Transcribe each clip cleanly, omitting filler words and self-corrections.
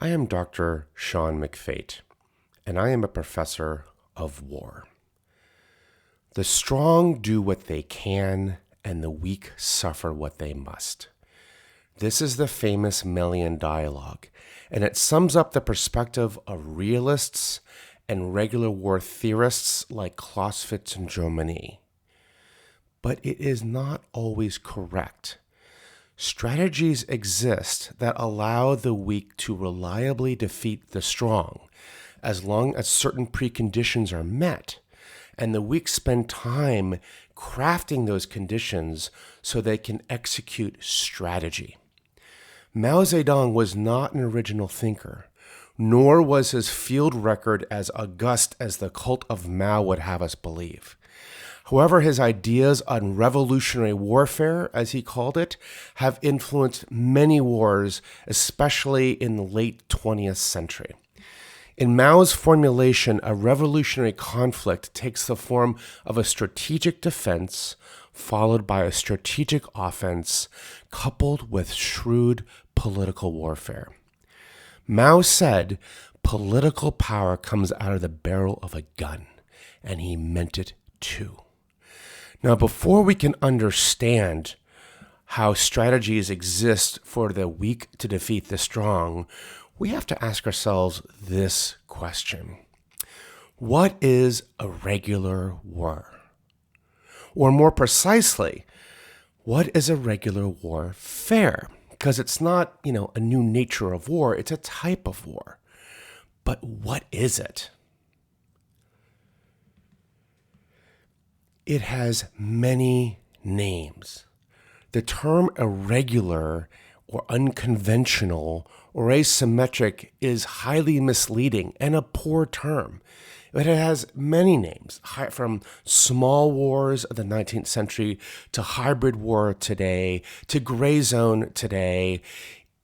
I am Dr. Sean McFate, and I am a professor of war. The strong do what they can, and the weak suffer what they must. This is the famous Melian dialogue, and it sums up the perspective of realists and regular war theorists like Clausewitz and Napoleon. But it is not always correct. Strategies exist that allow the weak to reliably defeat the strong, as long as certain preconditions are met, and the weak spend time crafting those conditions so they can execute strategy. Mao Zedong was not an original thinker, nor was his field record as august as the cult of Mao would have us believe. However, his ideas on revolutionary warfare, as he called it, have influenced many wars, especially in the late 20th century. In Mao's formulation, a revolutionary conflict takes the form of a strategic defense followed by a strategic offense coupled with shrewd political warfare. Mao said, "Political power comes out of the barrel of a gun," and he meant it too. Now, before we can understand how strategies exist for the weak to defeat the strong, we have to ask ourselves this question. What is a regular war? Or more precisely, what is a regular warfare? Because it's not, a new nature of war, it's a type of war. But what is it? It has many names. The term irregular or unconventional or asymmetric is highly misleading and a poor term. But it has many names, from small wars of the 19th century to hybrid war today to gray zone today.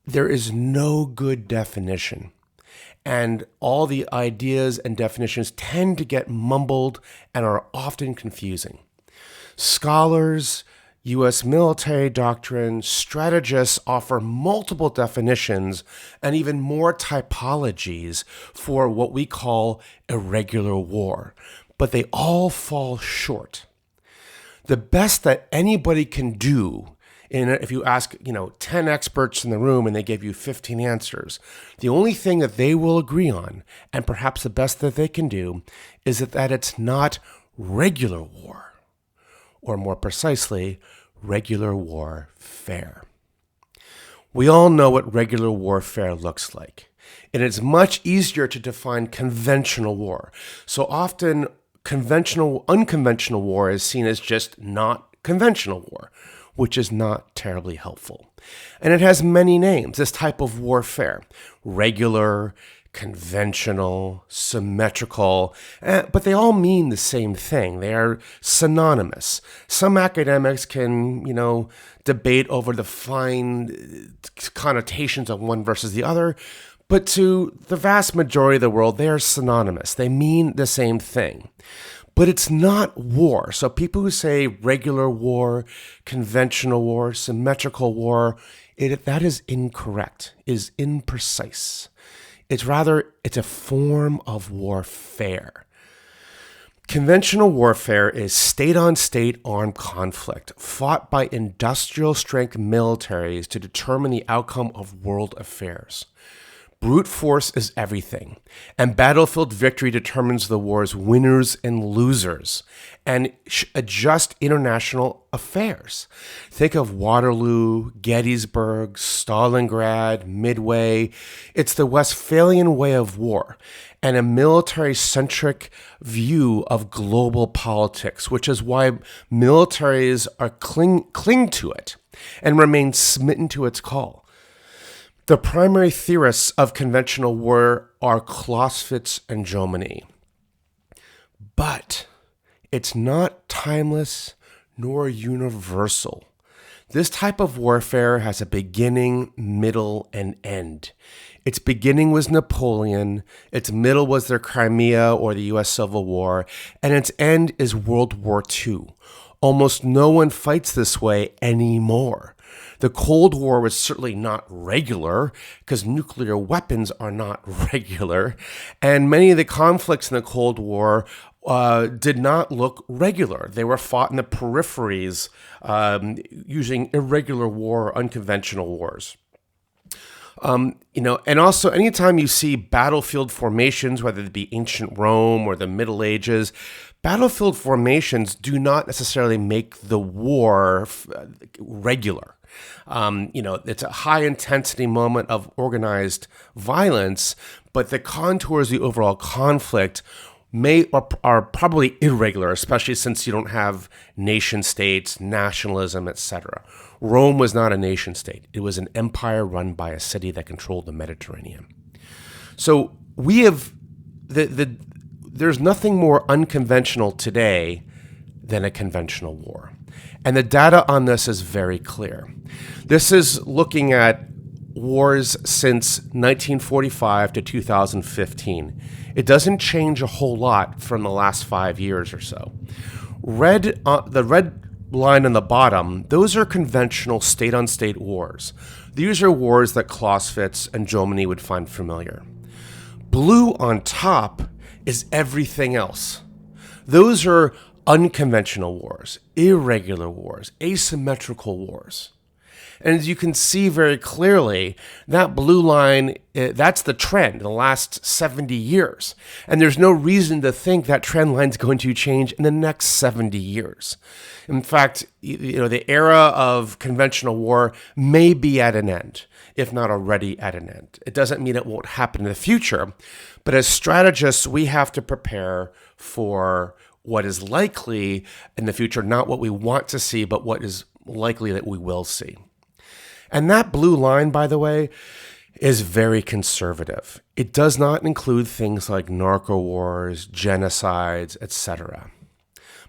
There is no good definition. And all the ideas and definitions tend to get mumbled and are often confusing. Scholars, U.S. military doctrine, strategists offer multiple definitions and even more typologies for what we call irregular war, but they all fall short. The best that anybody can do, if you ask 10 experts in the room and they give you 15 answers, the only thing that they will agree on, and perhaps the best that they can do, is that it's not regular war, or more precisely, regular warfare. We all know what regular warfare looks like, and it's much easier to define conventional war. So often, unconventional war is seen as just not conventional war, which is not terribly helpful. And it has many names, this type of warfare: regular, conventional, symmetrical, but they all mean the same thing. They are synonymous. Some academics can, debate over the fine connotations of one versus the other, but to the vast majority of the world, they are synonymous. They mean the same thing. But it's not war. So people who say regular war, conventional war, symmetrical war, that is incorrect, is imprecise. It's a form of warfare. Conventional warfare is state-on-state armed conflict fought by industrial-strength militaries to determine the outcome of world affairs. Brute force is everything, and battlefield victory determines the war's winners and losers, and adjust international affairs. Think of Waterloo, Gettysburg, Stalingrad, Midway. It's the Westphalian way of war, and a military-centric view of global politics, which is why militaries cling to it and remain smitten to its call. The primary theorists of conventional war are Clausewitz and Napoleon. But it's not timeless nor universal. This type of warfare has a beginning, middle, and end. Its beginning was Napoleon, its middle was the Crimea or the U.S. Civil War, and its end is World War II. Almost no one fights this way anymore. The Cold War was certainly not regular because nuclear weapons are not regular. And many of the conflicts in the Cold War did not look regular. They were fought in the peripheries using irregular war, unconventional wars. And also anytime you see battlefield formations, whether it be ancient Rome or the Middle Ages, battlefield formations do not necessarily make the war regular. It's a high intensity moment of organized violence, but the contours of the overall conflict are probably irregular, especially since you don't have nation states, nationalism, etc. Rome was not a nation state. It was an empire run by a city that controlled the Mediterranean. So there's nothing more unconventional today than a conventional war. And the data on this is very clear. This is looking at wars since 1945 to 2015. It doesn't change a whole lot from the last 5 years or so. The red line on the bottom, those are conventional state-on-state wars. These are wars that Clausewitz and Jomini would find familiar. Blue on top is everything else. Those are unconventional wars, irregular wars, asymmetrical wars. And as you can see very clearly, that blue line, that's the trend in the last 70 years. And there's no reason to think that trend line is going to change in the next 70 years. In fact, the era of conventional war may be at an end, if not already at an end. It doesn't mean it won't happen in the future, but as strategists, we have to prepare for what is likely in the future, not what we want to see, but what is likely that we will see. And that blue line, by the way, is very conservative. It does not include things like narco wars, genocides, etc.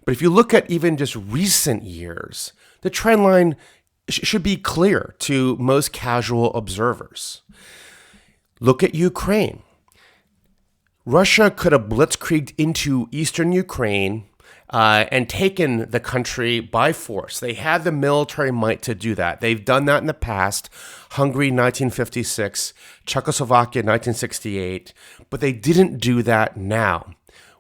But if you look at even just recent years, the trend line should be clear to most casual observers. Look at Ukraine. Russia could have blitzkrieged into eastern Ukraine and taken the country by force. They had the military might to do that. They've done that in the past. Hungary, 1956, Czechoslovakia, 1968, but they didn't do that now.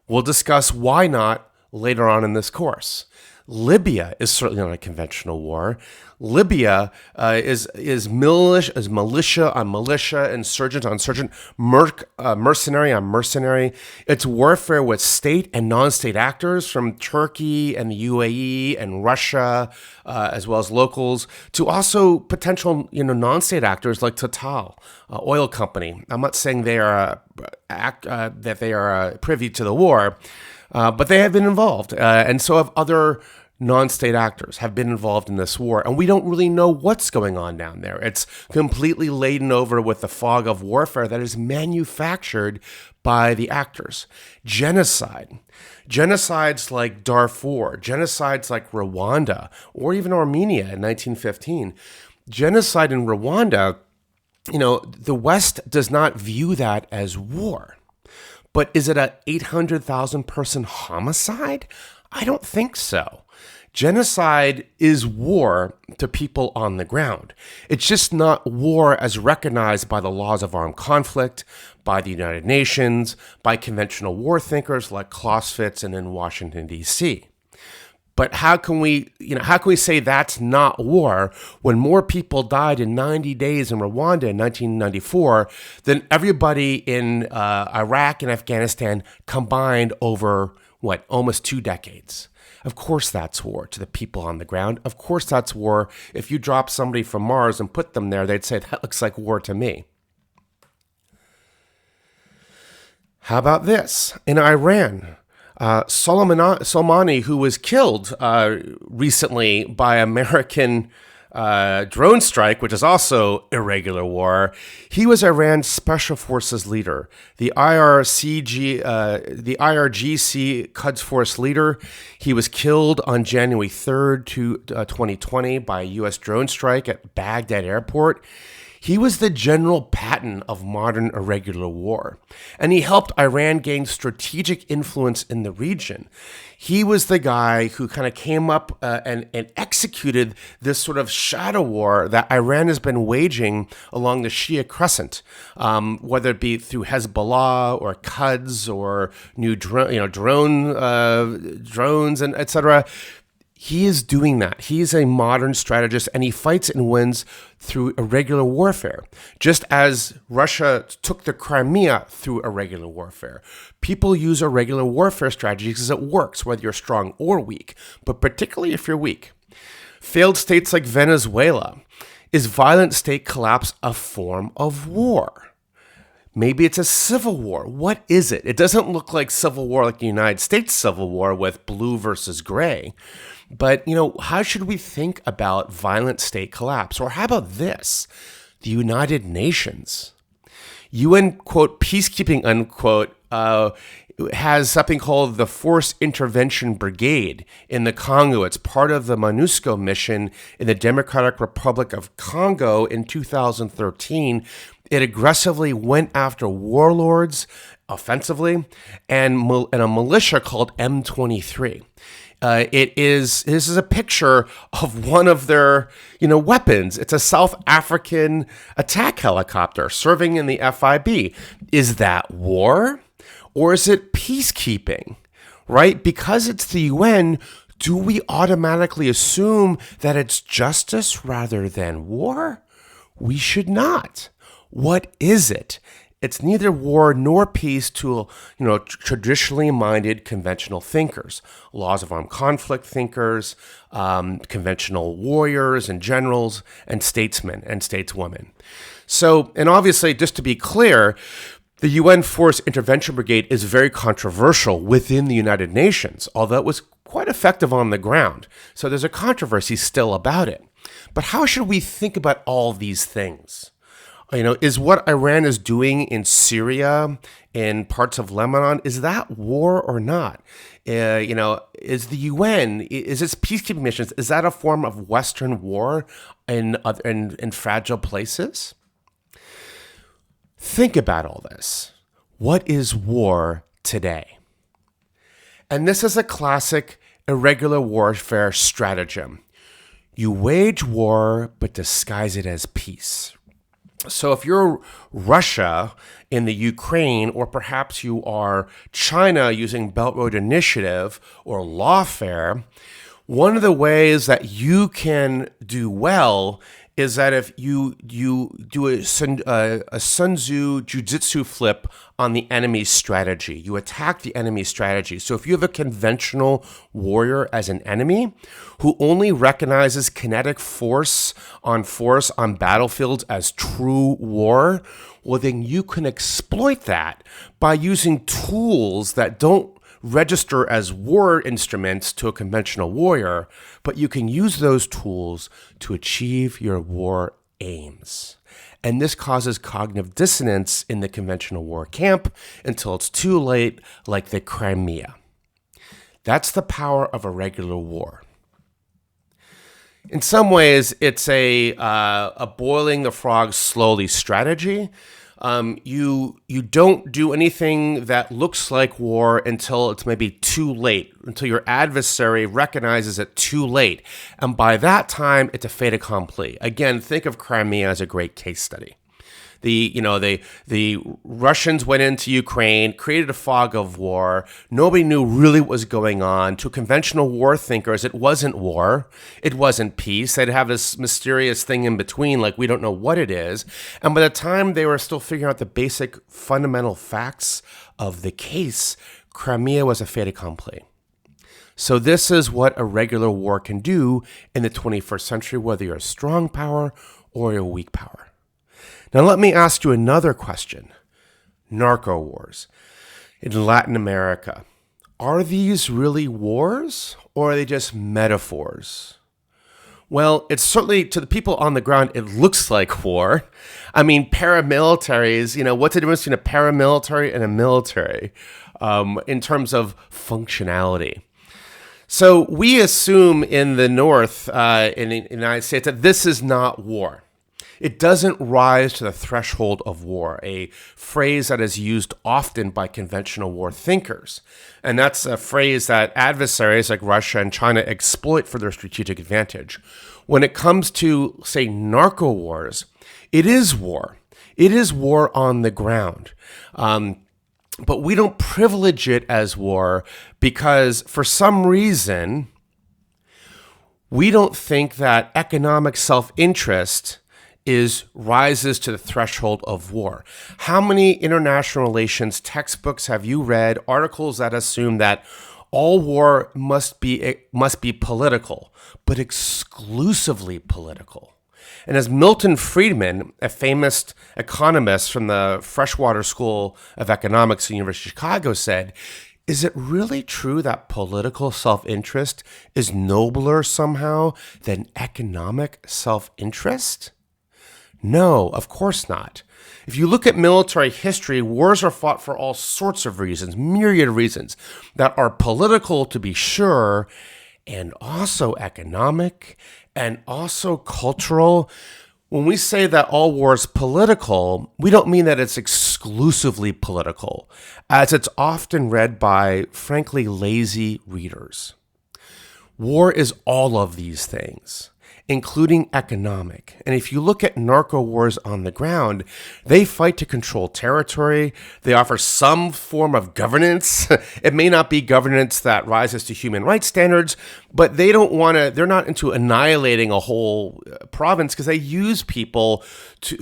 We'll discuss why not later on in this course. Libya is certainly not a conventional war. Libya is militia on militia, insurgent on insurgent, mercenary on mercenary. It's warfare with state and non-state actors from Turkey and the UAE and Russia, as well as locals, to also potential non-state actors like Total, oil company. I'm not saying they are that they are privy to the war, but they have been involved, and so have other non-state actors have been involved in this war, and we don't really know what's going on down there. It's completely laden over with the fog of warfare that is manufactured by the actors. Genocides like Darfur, genocides like Rwanda, or even Armenia in 1915. Genocide in Rwanda, the West does not view that as war. But is it an 800,000 person homicide? I don't think so. Genocide is war to people on the ground. It's just not war as recognized by the laws of armed conflict, by the United Nations, by conventional war thinkers like Clausewitz and in Washington, D.C. But how can we say that's not war when more people died in 90 days in Rwanda in 1994 than everybody in Iraq and Afghanistan combined over, almost 2 decades? Of course that's war to the people on the ground. Of course that's war. If you drop somebody from Mars and put them there, they'd say, that looks like war to me. How about this? In Iran, Soleimani, who was killed recently by American drone strike, which is also irregular war, he was Iran's special forces leader, the IRGC Quds Force leader. He was killed on January 3rd, 2020 by a U.S. drone strike at Baghdad airport. He was the General Patton of modern irregular war, and he helped Iran gain strategic influence in the region. He was the guy who kind of came up and executed this sort of shadow war that Iran has been waging along the Shia Crescent, whether it be through Hezbollah or Quds or new drones and etc. He is doing that. He is a modern strategist, and he fights and wins through irregular warfare, just as Russia took the Crimea through irregular warfare. People use irregular warfare strategies because it works, whether you're strong or weak, but particularly if you're weak. Failed states like Venezuela. Is violent state collapse a form of war? Maybe it's a civil war. What is it? It doesn't look like civil war like the United States Civil War with blue versus gray. But, how should we think about violent state collapse? Or how about this? The United Nations. UN, quote, peacekeeping, unquote, has something called the Force Intervention Brigade in the Congo. It's part of the MONUSCO mission in the Democratic Republic of Congo in 2013. It aggressively went after warlords offensively and a militia called M23. This is a picture of one of their, weapons. It's a South African attack helicopter serving in the FIB. Is that war or is it peacekeeping, right? Because it's the UN, do we automatically assume that it's justice rather than war? We should not. What is it? It's neither war nor peace to, traditionally minded conventional thinkers, laws of armed conflict thinkers, conventional warriors and generals, and statesmen and stateswomen. So, and obviously, just to be clear, the UN Force Intervention Brigade is very controversial within the United Nations, although it was quite effective on the ground. So there's a controversy still about it. But how should we think about all these things? Is what Iran is doing in Syria, in parts of Lebanon, is that war or not? Is the UN, is its peacekeeping missions, is that a form of Western war in fragile places? Think about all this. What is war today? And this is a classic irregular warfare stratagem. You wage war, but disguise it as peace. So if you're Russia in the Ukraine, or perhaps you are China using Belt Road Initiative or lawfare, one of the ways that you can do well is that if you do a Sun Tzu jujitsu flip on the enemy's strategy, you attack the enemy's strategy. So if you have a conventional warrior as an enemy who only recognizes kinetic force on battlefields as true war, well, then you can exploit that by using tools that don't register as war instruments to a conventional warrior, but you can use those tools to achieve your war aims. And this causes cognitive dissonance in the conventional war camp until it's too late, like the Crimea. That's the power of irregular war. In some ways, it's a boiling the frog slowly strategy. You don't do anything that looks like war until it's maybe too late, until your adversary recognizes it too late. And by that time, it's a fait accompli. Again, think of Crimea as a great case study. The Russians went into Ukraine, created a fog of war. Nobody knew really what was going on. To conventional war thinkers, it wasn't war. It wasn't peace. They'd have this mysterious thing in between, like we don't know what it is. And by the time they were still figuring out the basic fundamental facts of the case, Crimea was a fait accompli. So this is what irregular war can do in the 21st century, whether you're a strong power or a weak power. Now, let me ask you another question. Narco wars in Latin America. Are these really wars or are they just metaphors? Well, it's certainly, to the people on the ground, it looks like war. I mean, paramilitaries, what's the difference between a paramilitary and a military in terms of functionality? So we assume in the North, in the United States, that this is not war. It doesn't rise to the threshold of war, a phrase that is used often by conventional war thinkers. And that's a phrase that adversaries like Russia and China exploit for their strategic advantage. When it comes to, say, narco wars, it is war. It is war on the ground. But we don't privilege it as war because for some reason, we don't think that economic self-interest rises to the threshold of war. How many international relations textbooks have you read, articles that assume that all war must be political, but exclusively political? And as Milton Friedman, a famous economist from the Freshwater School of Economics at the University of Chicago, said, is it really true that political self-interest is nobler somehow than economic self-interest? No, of course not. If you look at military history, wars are fought for all sorts of reasons, myriad of reasons that are political to be sure, and also economic, and also cultural. When we say that all war is political, we don't mean that it's exclusively political, as it's often read by, frankly, lazy readers. War is all of these things, including economic. And if you look at narco wars on the ground, they fight to control territory. They offer some form of governance. It may not be governance that rises to human rights standards, but they're not into annihilating a whole province because they use people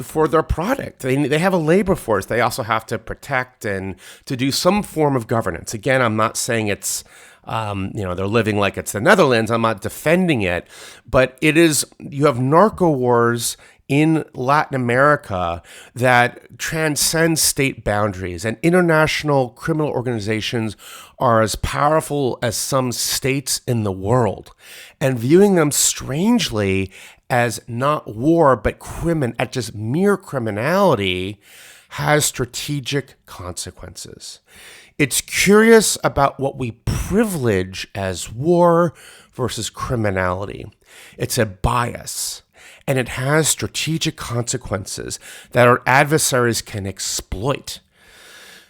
for their product. They have a labor force. They also have to protect and to do some form of governance. Again, I'm not saying it's they're living like it's the Netherlands. I'm not defending it, but you have narco wars in Latin America that transcend state boundaries, and international criminal organizations are as powerful as some states in the world, and viewing them strangely as not war, but at just mere criminality has strategic consequences. It's curious about what we privilege as war versus criminality. It's a bias, and it has strategic consequences that our adversaries can exploit.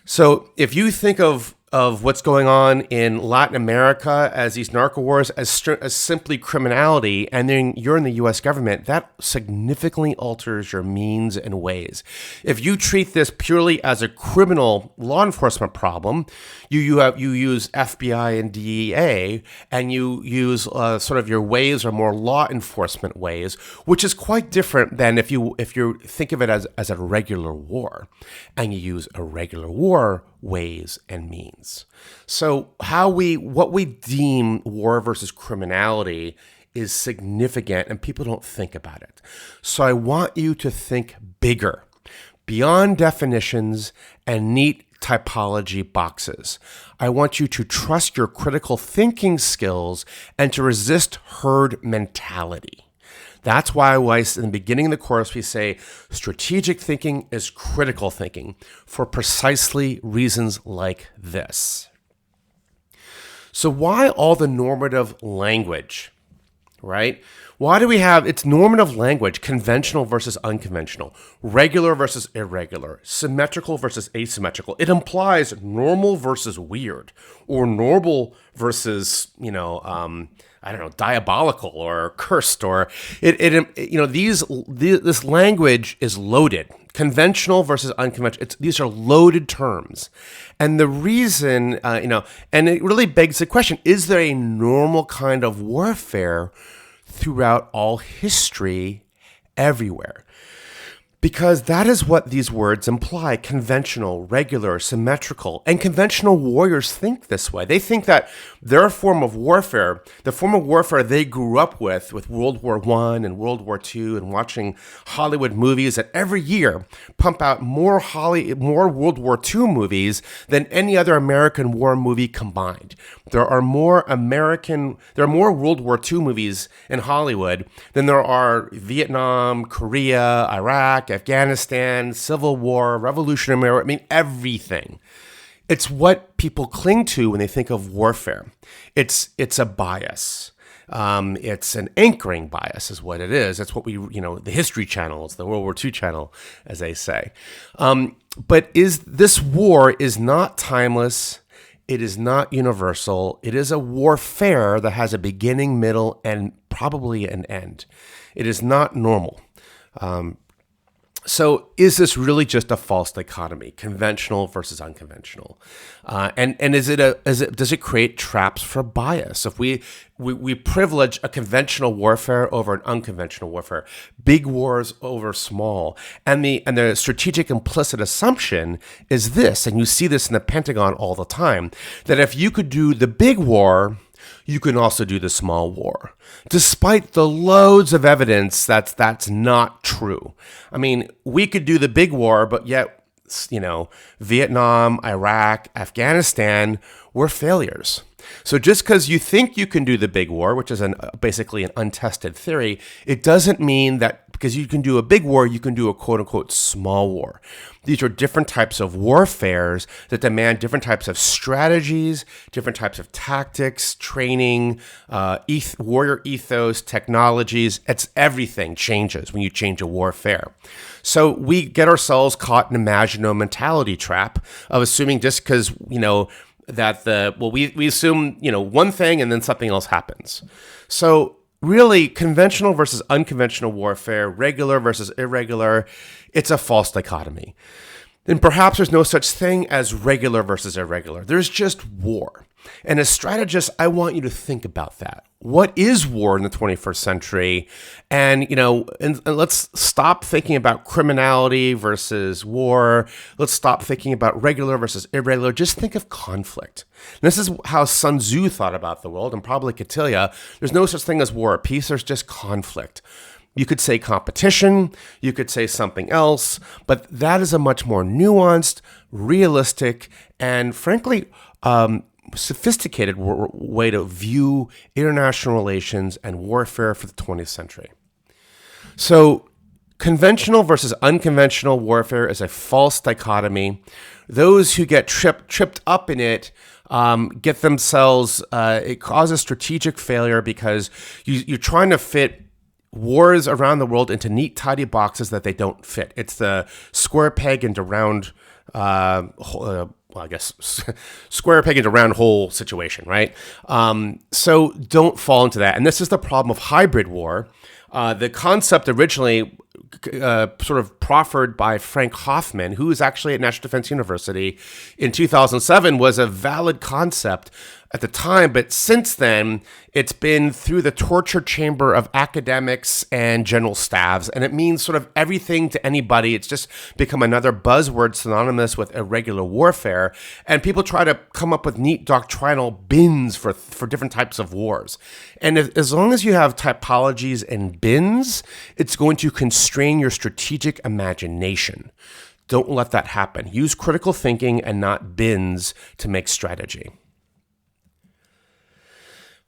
So if you think of what's going on in Latin America as these narco wars as simply criminality, and then you're in the U.S. government, that significantly alters your means and ways. If you treat this purely as a criminal law enforcement problem, you use FBI and DEA, and you use sort of your ways are more law enforcement ways, which is quite different than if you think of it as a regular war, and you use irregular war ways and means. So what we deem war versus criminality is significant, and people don't think about it. So I want you to think bigger, beyond definitions and neat typology boxes. I want you to trust your critical thinking skills and to resist herd mentality. That's why in the beginning of the course, we say strategic thinking is critical thinking for precisely reasons like this. So why all the normative language, right? Why do we have, it's normative language, conventional versus unconventional, regular versus irregular, symmetrical versus asymmetrical. It implies normal versus weird, or normal versus, diabolical or cursed, or this language is loaded. Conventional versus unconventional. These are loaded terms. And the reason, and it really begs the question, is there a normal kind of warfare throughout all history everywhere? Because that is what these words imply: conventional, regular, symmetrical. And conventional warriors think this way. They think that their form of warfare, the form of warfare they grew up with World War I and World War II, and watching Hollywood movies that every year pump out more World War II movies than any other American war movie combined. There are more World War II movies in Hollywood than there are Vietnam, Korea, Iraq, Afghanistan, Civil War, Revolutionary War, everything. It's what people cling to when they think of warfare. It's a bias. It's an anchoring bias is what it is. That's what the History Channel, it's the World War II channel, as they say. But this war is not timeless. It is not universal. It is a warfare that has a beginning, middle, and probably an end. It is not normal. So is this really just a false dichotomy, conventional versus unconventional? And does it create traps for bias? If we privilege a conventional warfare over an unconventional warfare, big wars over small, and the strategic implicit assumption is this, and you see this in the Pentagon all the time, that if you could do the big war, you can also do the small war, despite the loads of evidence that's not true. I mean, we could do the big war, but yet, Vietnam, Iraq, Afghanistan were failures. So just because you think you can do the big war, which is basically an untested theory, it doesn't mean that because you can do a big war, you can do a quote-unquote small war. These are different types of warfares that demand different types of strategies, different types of tactics, training, warrior ethos, technologies. Everything changes when you change a warfare. So we get ourselves caught in an imagino mentality trap of assuming just because, that we assume, one thing and then something else happens. So really, conventional versus unconventional warfare, regular versus irregular, it's a false dichotomy. And perhaps there's no such thing as regular versus irregular. There's just war. And as strategists, I want you to think about that. What is war in the 21st century? And, and let's stop thinking about criminality versus war. Let's stop thinking about regular versus irregular. Just think of conflict. And this is how Sun Tzu thought about the world, and probably could tell you, there's no such thing as war or peace. There's just conflict. You could say competition, you could say something else, but that is a much more nuanced, realistic, and frankly, sophisticated way to view international relations and warfare for the 20th century. So conventional versus unconventional warfare is a false dichotomy. Those who get tripped up in it get themselves, it causes strategic failure because you're trying to fit wars around the world into neat, tidy boxes that they don't fit. It's the square peg into round, square peg into round hole situation, right? So don't fall into that. And this is the problem of hybrid war. The concept originally sort of proffered by Frank Hoffman, who is actually at National Defense University in 2007, was a valid concept at the time, but since then, it's been through the torture chamber of academics and general staffs, and it means sort of everything to anybody. It's just become another buzzword synonymous with irregular warfare, and people try to come up with neat doctrinal bins for different types of wars. And as long as you have typologies and bins, it's going to constrain your strategic imagination. Don't let that happen. Use critical thinking and not bins to make strategy.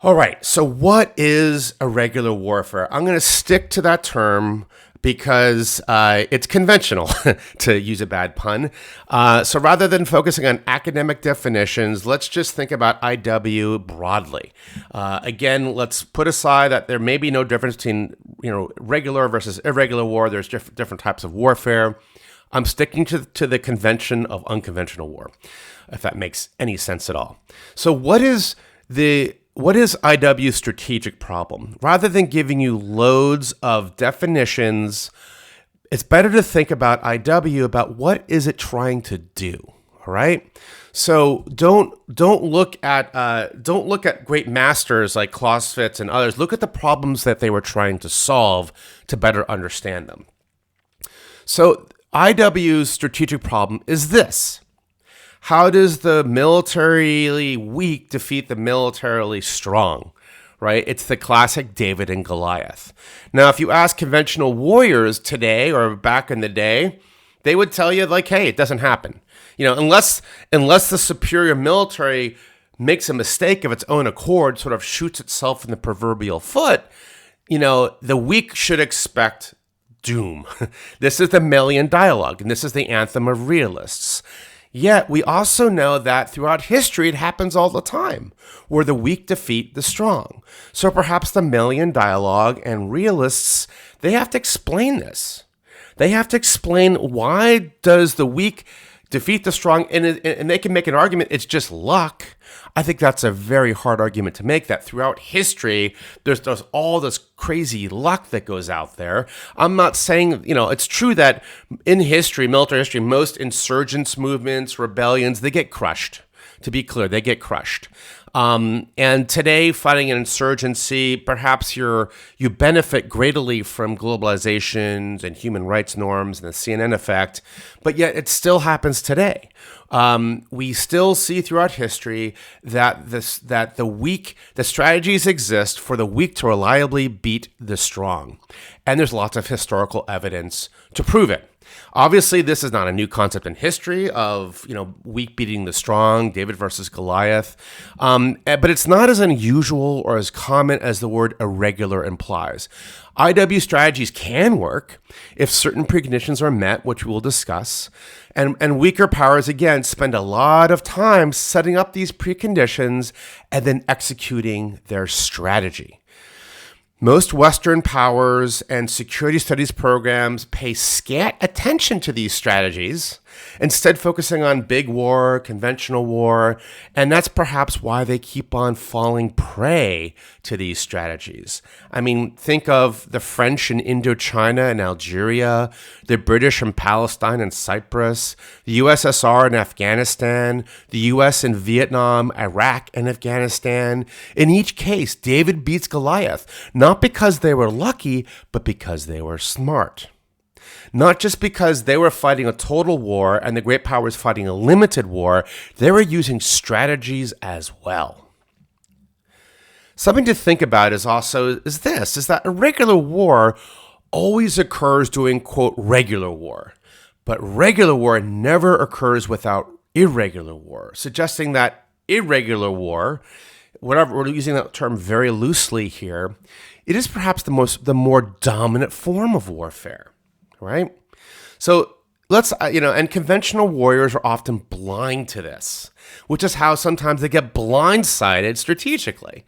All right, so what is irregular warfare? I'm going to stick to that term because it's conventional, to use a bad pun. So rather than focusing on academic definitions, let's just think about IW broadly. Again, let's put aside that there may be no difference between regular versus irregular war. There's different types of warfare. I'm sticking to the convention of unconventional war, if that makes any sense at all. So what is IW's strategic problem? Rather than giving you loads of definitions, it's better to think about IW, about what is it trying to do. All right. So don't look at great masters like Clausewitz and others. Look at the problems that they were trying to solve to better understand them. So IW's strategic problem is this. How does the militarily weak defeat the militarily strong, right? It's the classic David and Goliath. Now, if you ask conventional warriors today or back in the day, they would tell you like, hey, it doesn't happen. Unless the superior military makes a mistake of its own accord, sort of shoots itself in the proverbial foot, the weak should expect doom. This is the Melian dialogue, and this is the anthem of realists. Yet we also know that throughout history it happens all the time, where the weak defeat the strong. So perhaps the Melian dialogue and realists, they have to explain this. They have to explain, why does the weak defeat the strong, and they can make an argument it's just luck. I think that's a very hard argument to make, that throughout history, there's all this crazy luck that goes out there. I'm not saying, it's true that in history, military history, most insurgents movements, rebellions, they get crushed. To be clear, they get crushed. And today, fighting an insurgency, perhaps you benefit greatly from globalizations and human rights norms and the CNN effect, but yet it still happens today. We still see throughout history that the strategies exist for the weak to reliably beat the strong, and there's lots of historical evidence to prove it. Obviously, this is not a new concept in history of, weak beating the strong, David versus Goliath. But it's not as unusual or as common as the word irregular implies. IW strategies can work if certain preconditions are met, which we'll discuss. And weaker powers, again, spend a lot of time setting up these preconditions and then executing their strategy. Most Western powers and security studies programs pay scant attention to these strategies, instead focusing on big war, conventional war, and that's perhaps why they keep on falling prey to these strategies. I mean, think of the French in Indochina and Algeria, the British in Palestine and Cyprus, the USSR in Afghanistan, the US in Vietnam, Iraq, and Afghanistan. In each case, David beats Goliath, not because they were lucky, but because they were smart. Not just because they were fighting a total war and the great powers fighting a limited war, they were using strategies as well. Something to think about is that irregular war always occurs during, quote, regular war. But regular war never occurs without irregular war, suggesting that irregular war, whatever, we're using that term very loosely here, it is perhaps the more dominant form of warfare, right? So and conventional warriors are often blind to this, which is how sometimes they get blindsided strategically.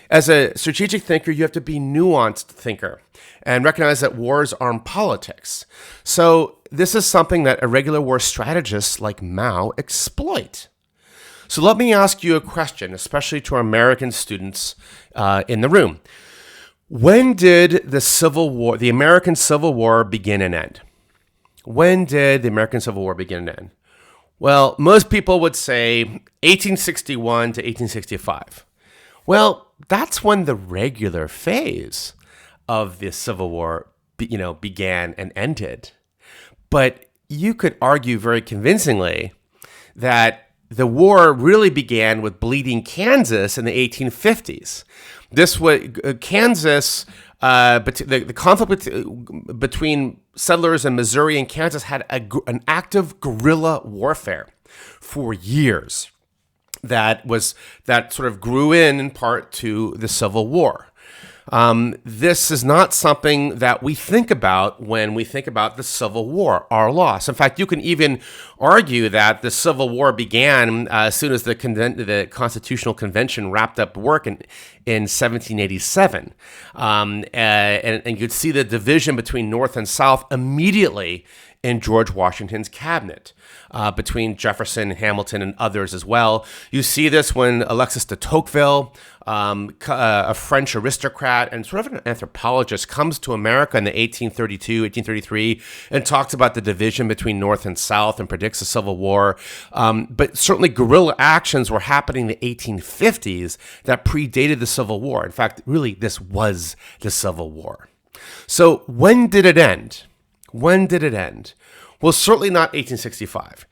As a strategic thinker, you have to be a nuanced thinker and recognize that wars are politics. So this is something that irregular war strategists like Mao exploit. So let me ask you a question, especially to our American students in the room. When did the American Civil War begin and end? When did the American Civil War begin and end? Well, most people would say 1861 to 1865. Well, that's when the regular phase of the Civil War, began and ended. But you could argue very convincingly that the war really began with Bleeding Kansas in the 1850s. This was Kansas. But the conflict between settlers in Missouri and Kansas had an active guerrilla warfare for years that sort of grew in part to the Civil War. This is not something that we think about when we think about the Civil War, our loss. In fact, you can even argue that the Civil War began as soon as the Constitutional Convention wrapped up work in 1787. And you'd see the division between North and South immediately in George Washington's cabinet, between Jefferson, Hamilton, and others as well. You see this when Alexis de Tocqueville, a French aristocrat and sort of an anthropologist, comes to America in the 1833, and talks about the division between North and South and predicts a civil war. But certainly guerrilla actions were happening in the 1850s that predated the Civil War. In fact, really, this was the Civil War. So when did it end? When did it end? Well, certainly not 1865.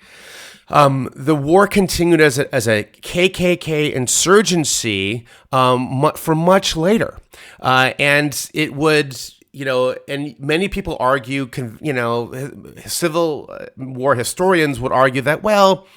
The war continued as a KKK insurgency for much later. And it would, and many people argue, Civil War historians would argue that, well,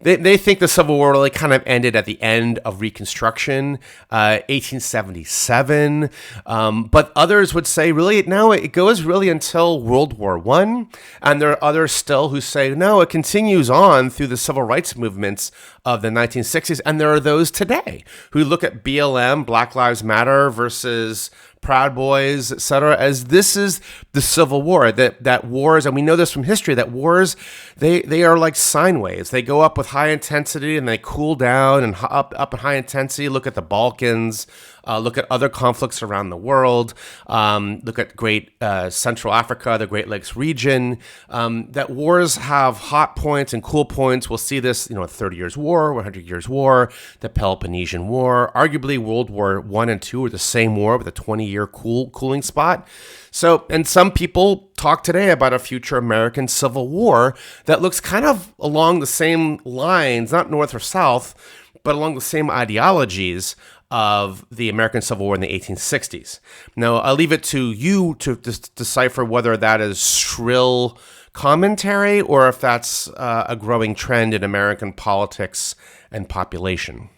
They think the Civil War really kind of ended at the end of Reconstruction, 1877. But others would say really now it goes really until World War I. And there are others still who say, no, it continues on through the civil rights movements of the 1960s. And there are those today who look at BLM, Black Lives Matter versus Proud Boys, etc., as this is the Civil War, that wars, and we know this from history, that wars, they are like sine waves. They go up with high intensity and they cool down and up in high intensity. Look at the Balkans, look at other conflicts around the world, look at great Central Africa, the Great Lakes region, that wars have hot points and cool points. We'll see this, 30 Years' War, 100 Years' War, the Peloponnesian War. Arguably, World War I and II are the same war with a 20-year cooling spot. So, and some people talk today about a future American Civil War that looks kind of along the same lines, not north or south, but along the same ideologies of the American Civil War in the 1860s. Now, I'll leave it to you to decipher whether that is shrill commentary or if that's a growing trend in American politics and population.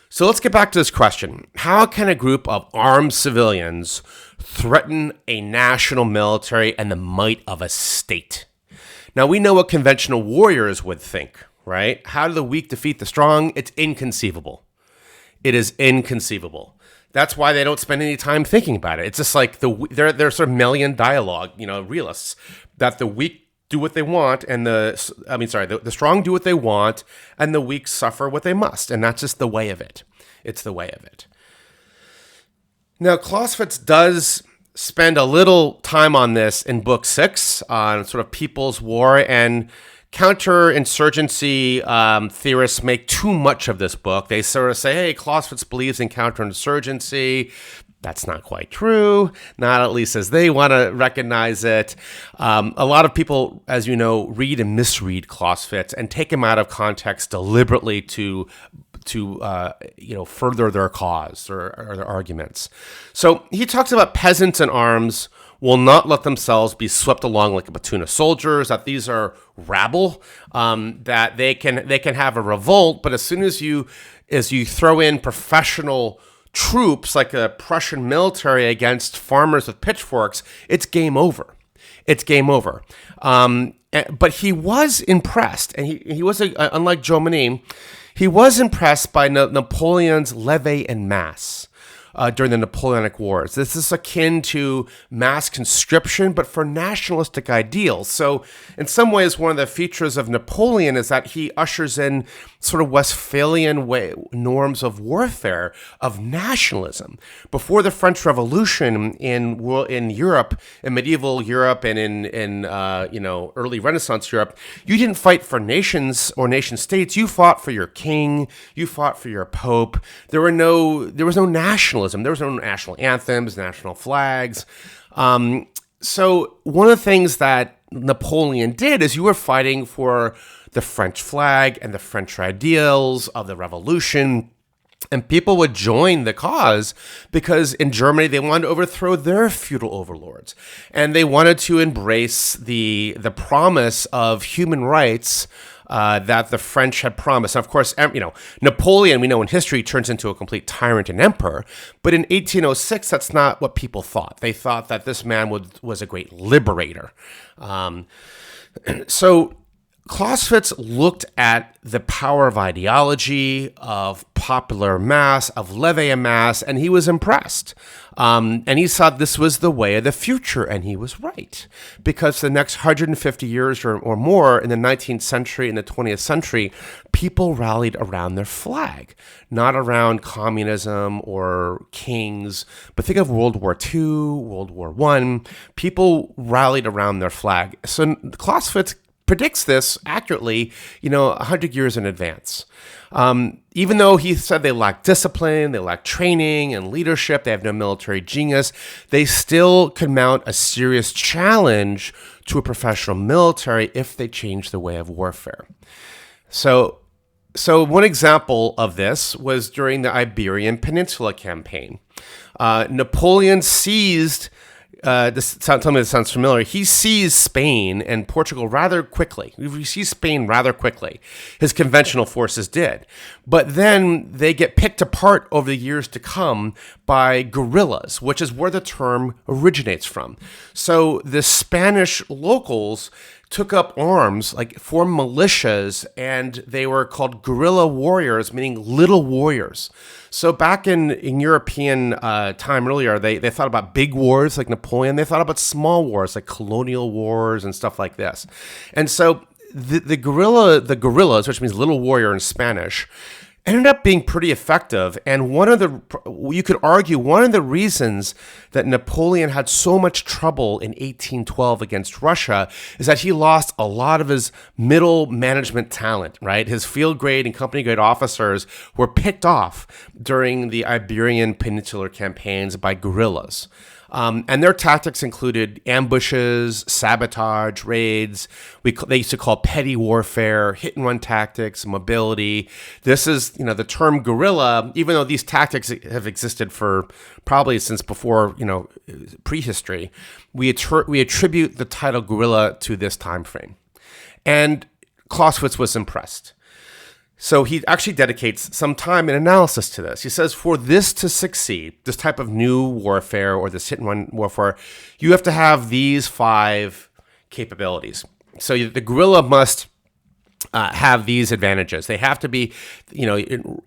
So let's get back to this question. How can a group of armed civilians threaten a national military and the might of a state? Now, we know what conventional warriors would think, right? How do the weak defeat the strong? It's inconceivable. It is inconceivable. That's why they don't spend any time thinking about it. It's just like they're sort of Melian dialogue, realists, that the weak do what they want, and the strong do what they want, and the weak suffer what they must, and that's just the way of it. It's the way of it. Now, Clausewitz does spend a little time on this in Book 6 on sort of People's War, and counterinsurgency theorists make too much of this book. They sort of say, hey, Clausewitz believes in counterinsurgency. That's not quite true, not at least as they want to recognize it. A lot of people, as you know, read and misread Clausewitz and take him out of context deliberately to further their cause or their arguments. So he talks about peasants in arms will not let themselves be swept along like a platoon of soldiers, that these are rabble, that they can have a revolt, but as soon as you throw in professional troops like a Prussian military against farmers with pitchforks, it's game over. It's game over. But he was impressed, and he was, unlike Jomini, he was impressed by Napoleon's levee en masse during the Napoleonic Wars. This is akin to mass conscription, but for nationalistic ideals. So in some ways, one of the features of Napoleon is that he ushers in sort of Westphalian norms of warfare, of nationalism. Before the French Revolution in Europe, in medieval Europe and in early Renaissance Europe, you didn't fight for nations or nation states. You fought for your king. You fought for your pope. There was no nationalism. There was no national anthems, national flags. So one of the things that Napoleon did is you were fighting for the French flag and the French ideals of the revolution. And people would join the cause because in Germany, they wanted to overthrow their feudal overlords. And they wanted to embrace the promise of human rights that the French had promised. And of course, Napoleon, we know in history, turns into a complete tyrant and emperor. But in 1806, that's not what people thought. They thought that this man was a great liberator. So Clausewitz looked at the power of ideology, of popular mass, of levee en masse, and he was impressed. And he thought this was the way of the future, and he was right. Because the next 150 years or more in the 19th century and the 20th century, people rallied around their flag, not around communism or kings. But think of World War II, World War I. People rallied around their flag. So Clausewitz predicts this accurately, 100 years in advance. Even though he said they lack discipline, they lack training and leadership, they have no military genius, they still could mount a serious challenge to a professional military if they change the way of warfare. So one example of this was during the Iberian Peninsula campaign. Napoleon seized tell me this sounds familiar. He sees Spain and Portugal rather quickly. He sees Spain rather quickly. His conventional forces did. But then they get picked apart over the years to come by guerrillas, which is where the term originates from. So the Spanish locals took up arms, like formed militias, and they were called guerrilla warriors, meaning little warriors. So back in European time earlier, they thought about big wars like Napoleon. They thought about small wars like colonial wars and stuff like this. And so the guerrillas, which means little warrior in Spanish, ended up being pretty effective. And you could argue one of the reasons that Napoleon had so much trouble in 1812 against Russia is that he lost a lot of his middle management talent, right? His field grade and company grade officers were picked off during the Iberian Peninsular campaigns by guerrillas. And their tactics included ambushes, sabotage, raids. They used to call petty warfare, hit-and-run tactics, mobility. This is, the term guerrilla, even though these tactics have existed for probably since before, prehistory, we attribute the title guerrilla to this time frame. And Clausewitz was impressed. So he actually dedicates some time and analysis to this. He says, for this to succeed, this type of new warfare or this hit-and-run warfare, you have to have these 5 capabilities. So the guerrilla must have these advantages. They have to be,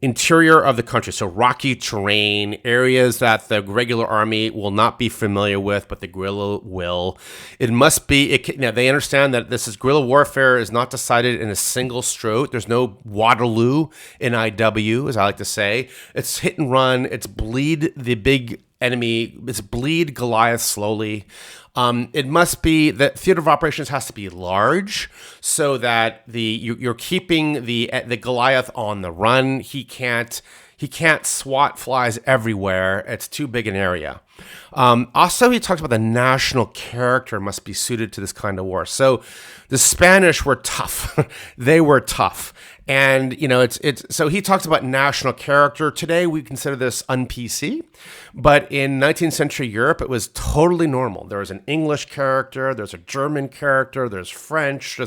interior of the country, so rocky terrain, areas that the regular army will not be familiar with, but the guerrilla will. It must be, they understand that this is guerrilla warfare is not decided in a single stroke. There's no Waterloo in IW, as I like to say. It's hit and run. It's bleed the big enemy. It's bleed Goliath slowly. It must be that theater of operations has to be large so that you're keeping the Goliath on the run. He can't swat flies everywhere. It's too big an area. Also, he talks about the national character must be suited to this kind of war. So the Spanish were tough. They were tough. And, so he talks about national character. Today, we consider this un-PC. But in 19th century Europe, it was totally normal. There was an English character, there's a German character, there's French.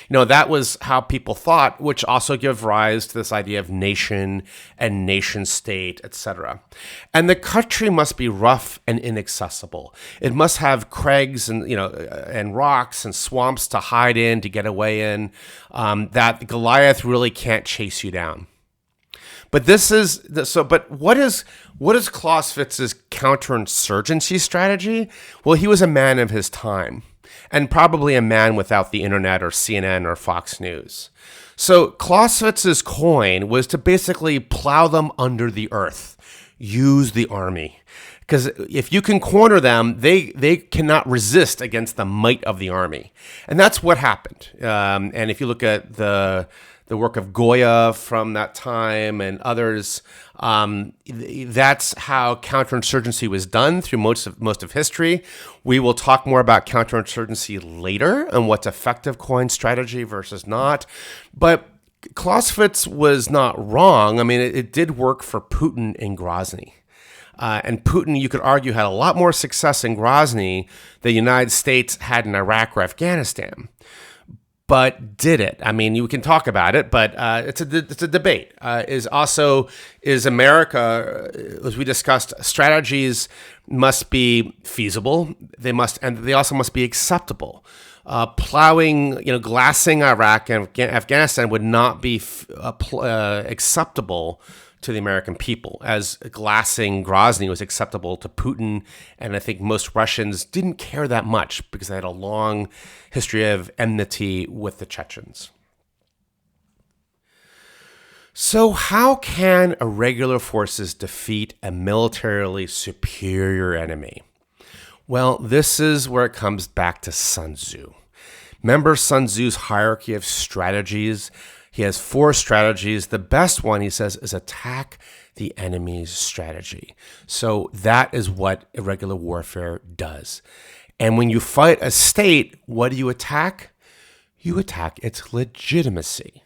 That was how people thought, which also gave rise to this idea of nation and nation state, etc. And the country must be rough and inaccessible. It must have crags and rocks and swamps to hide in, to get away in, that Goliath really can't chase you down. But what is Clausewitz's counterinsurgency strategy? Well, he was a man of his time, and probably a man without the internet or CNN or Fox News. So Clausewitz's coin was to basically plow them under the earth, use the army. Because if you can corner them, they cannot resist against the might of the army. And that's what happened. And if you look at the work of Goya from that time and others, that's how counterinsurgency was done through most of history. We will talk more about counterinsurgency later and what's effective coin strategy versus not. But Clausewitz was not wrong. I mean, it did work for Putin in Grozny. And Putin, you could argue, had a lot more success in Grozny than the United States had in Iraq or Afghanistan. But did it? I mean, you can talk about it, but it's a debate. Is America, as we discussed, strategies must be feasible. They also must be acceptable. Plowing, glassing Iraq and Afghanistan would not be acceptable to the American people, as glassing Grozny was acceptable to Putin, and I think most Russians didn't care that much because they had a long history of enmity with the Chechens. So how can irregular forces defeat a militarily superior enemy? Well, this is where it comes back to Sun Tzu. Remember Sun Tzu's hierarchy of strategies? He has 4 strategies. The best one, he says, is attack the enemy's strategy. So that is what irregular warfare does. And when you fight a state, what do you attack? You attack its legitimacy.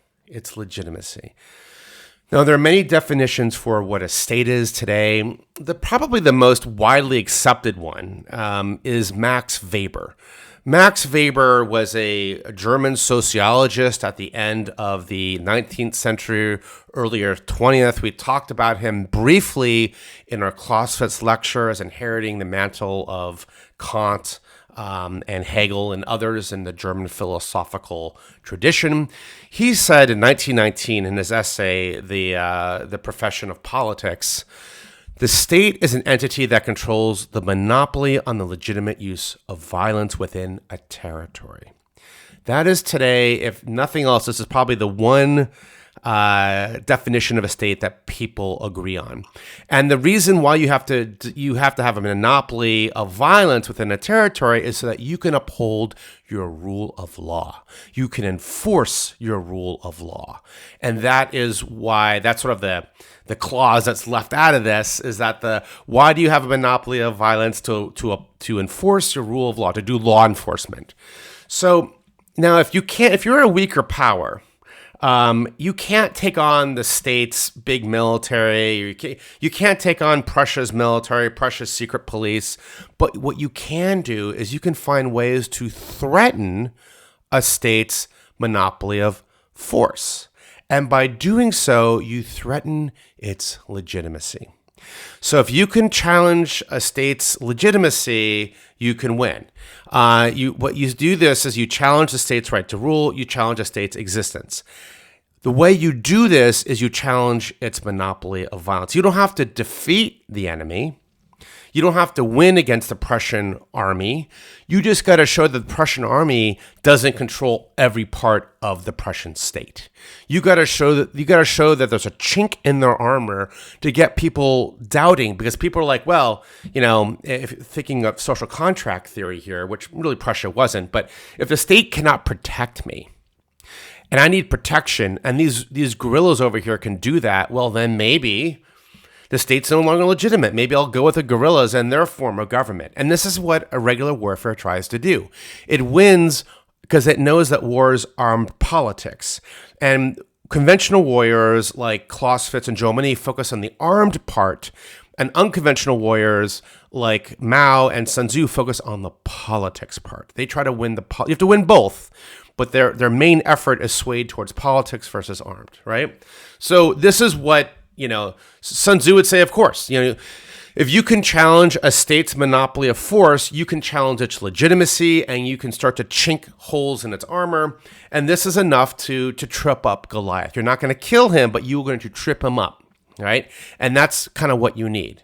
Now, there are many definitions for what a state is today. Probably the most widely accepted one is Max Weber. Max Weber was a German sociologist at the end of the 19th century, earlier 20th. We talked about him briefly in our Clausewitz lecture as inheriting the mantle of Kant and Hegel and others in the German philosophical tradition. He said in 1919 in his essay, The Profession of Politics, the state is an entity that controls the monopoly on the legitimate use of violence within a territory. That is today, if nothing else, this is probably the one definition of a state that people agree on. And the reason why you have to have a monopoly of violence within a territory is so that you can uphold your rule of law. You can enforce your rule of law. And that is why that's sort of the clause that's left out of this is that why do you have a monopoly of violence to enforce your rule of law, to do law enforcement? So now if you're a weaker power, you can't take on the state's big military. You can't take on Prussia's military, Prussia's secret police. But what you can do is you can find ways to threaten a state's monopoly of force. And by doing so, you threaten its legitimacy. So if you can challenge a state's legitimacy, you can win. What you do this is you challenge the state's right to rule, you challenge a state's existence. The way you do this is you challenge its monopoly of violence. You don't have to defeat the enemy. You don't have to win against the Prussian army. You just got to show that the Prussian army doesn't control every part of the Prussian state. You got to show that there's a chink in their armor to get people doubting, because people are like, well, if thinking of social contract theory here, which really Prussia wasn't, but if the state cannot protect me, and I need protection, and these guerrillas over here can do that, well, then maybe the state's no longer legitimate. Maybe I'll go with the guerrillas and their form of government. And this is what irregular warfare tries to do. It wins because it knows that wars armed politics. And conventional warriors like Clausewitz and Napoleon focus on the armed part, and unconventional warriors like Mao and Sun Tzu focus on the politics part. They try to win you have to win both, but their main effort is swayed towards politics versus armed, right? So this is what Sun Tzu would say, of course, if you can challenge a state's monopoly of force, you can challenge its legitimacy, and you can start to chink holes in its armor. And this is enough to trip up Goliath. You're not going to kill him, but you're going to trip him up, right? And that's kind of what you need.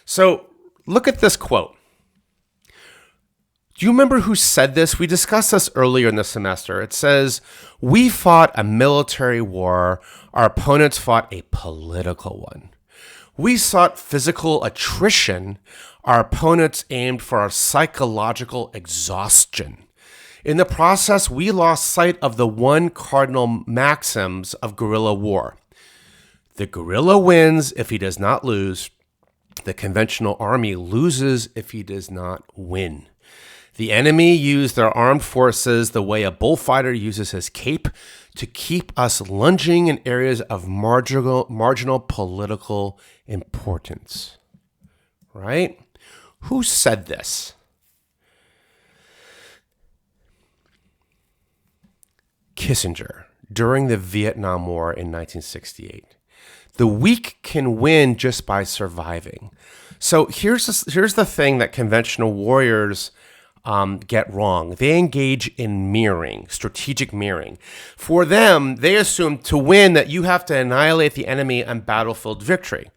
So look at this quote. Do you remember who said this? We discussed this earlier in the semester. It says, "We fought a military war. Our opponents fought a political one. We sought physical attrition. Our opponents aimed for our psychological exhaustion. In the process, we lost sight of the one cardinal maxims of guerrilla war. The guerrilla wins if he does not lose. The conventional army loses if he does not win. The enemy used their armed forces the way a bullfighter uses his cape to keep us lunging in areas of marginal political importance." Right? Who said this? Kissinger, during the Vietnam War in 1968. The weak can win just by surviving. So here's the thing that conventional warriors get wrong. They engage in mirroring, strategic mirroring. For them, they assume to win that you have to annihilate the enemy on battlefield victory.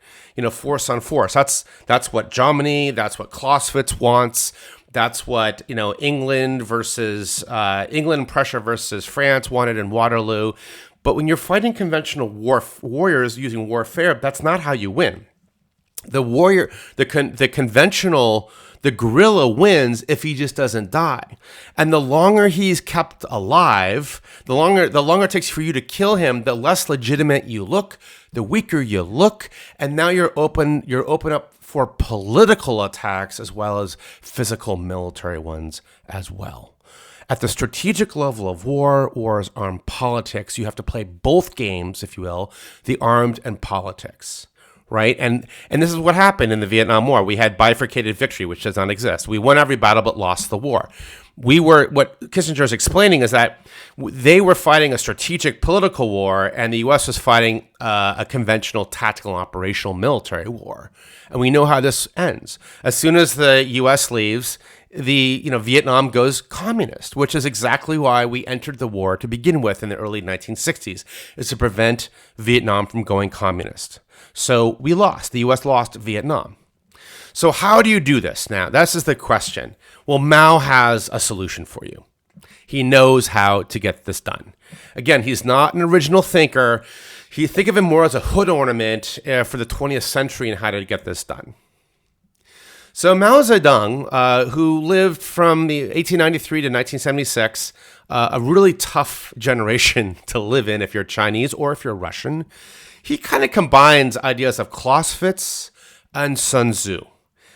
Force on force. That's what Germany, that's what Clausewitz wants. That's what, England and Prussia versus France wanted in Waterloo. But when you're fighting conventional warriors using warfare, that's not how you win. The guerrilla wins if he just doesn't die. And the longer he's kept alive, the longer it takes for you to kill him, the less legitimate you look, the weaker you look, and now you're open up for political attacks as well as physical military ones as well. At the strategic level of war, wars armed politics, you have to play both games, if you will, the armed and politics, right? And this is what happened in the Vietnam War. We had bifurcated victory, which does not exist. We won every battle but lost the war. What Kissinger is explaining is that they were fighting a strategic political war, and the U.S. was fighting a conventional tactical and operational military war. And we know how this ends. As soon as the U.S. leaves, Vietnam goes communist, which is exactly why we entered the war to begin with in the early 1960s, is to prevent Vietnam from going communist. So we lost. The U.S. lost Vietnam. So how do you do this now? This is the question. Well, Mao has a solution for you. He knows how to get this done. Again, he's not an original thinker. Think of him more as a hood ornament for the 20th century and how to get this done. So Mao Zedong, who lived from the 1893 to 1976, a really tough generation to live in if you're Chinese or if you're Russian, he kind of combines ideas of Clausewitz and Sun Tzu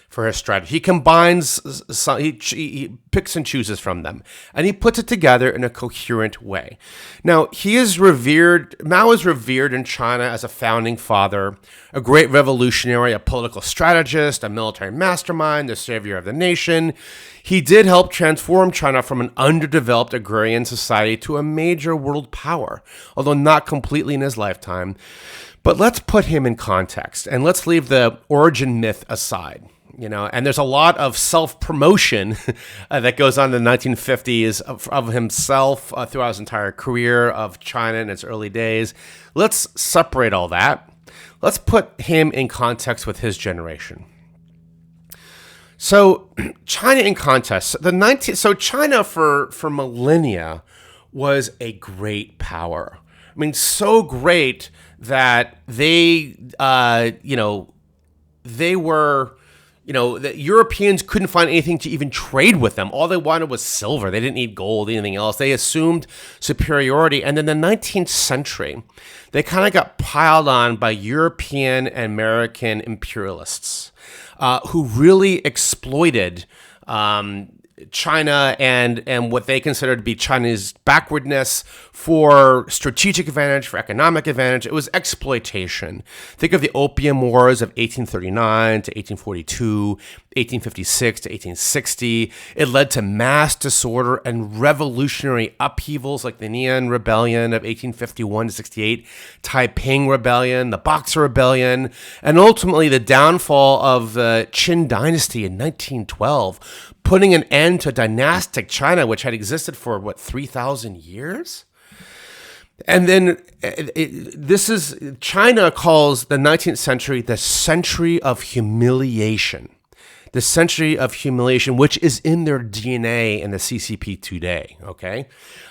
for his strategy. He combines, he picks and chooses from them, and he puts it together in a coherent way. Now, Mao is revered in China as a founding father, a great revolutionary, a political strategist, a military mastermind, the savior of the nation. He did help transform China from an underdeveloped agrarian society to a major world power, although not completely in his lifetime. But let's put him in context, and let's leave the origin myth aside. And there's a lot of self-promotion that goes on in the 1950s of himself throughout his entire career, of China in its early days. Let's separate all that. Let's put him in context with his generation. So China in context. China for millennia was a great power. I mean, so great that they were... the Europeans couldn't find anything to even trade with them. All they wanted was silver. They didn't need gold, anything else. They assumed superiority. And in the 19th century, they kind of got piled on by European and American imperialists who really exploited China and what they considered to be China's backwardness for strategic advantage, for economic advantage. It was exploitation. Think of the Opium Wars of 1839 to 1842, 1856 to 1860. It led to mass disorder and revolutionary upheavals like the Nean Rebellion of 1851 to 68, Taiping Rebellion, the Boxer Rebellion, and ultimately the downfall of the Qin Dynasty in 1912, putting an end to dynastic China, which had existed for, 3,000 years? And then China calls the 19th century the century of humiliation. The century of humiliation, which is in their DNA in the CCP today, okay?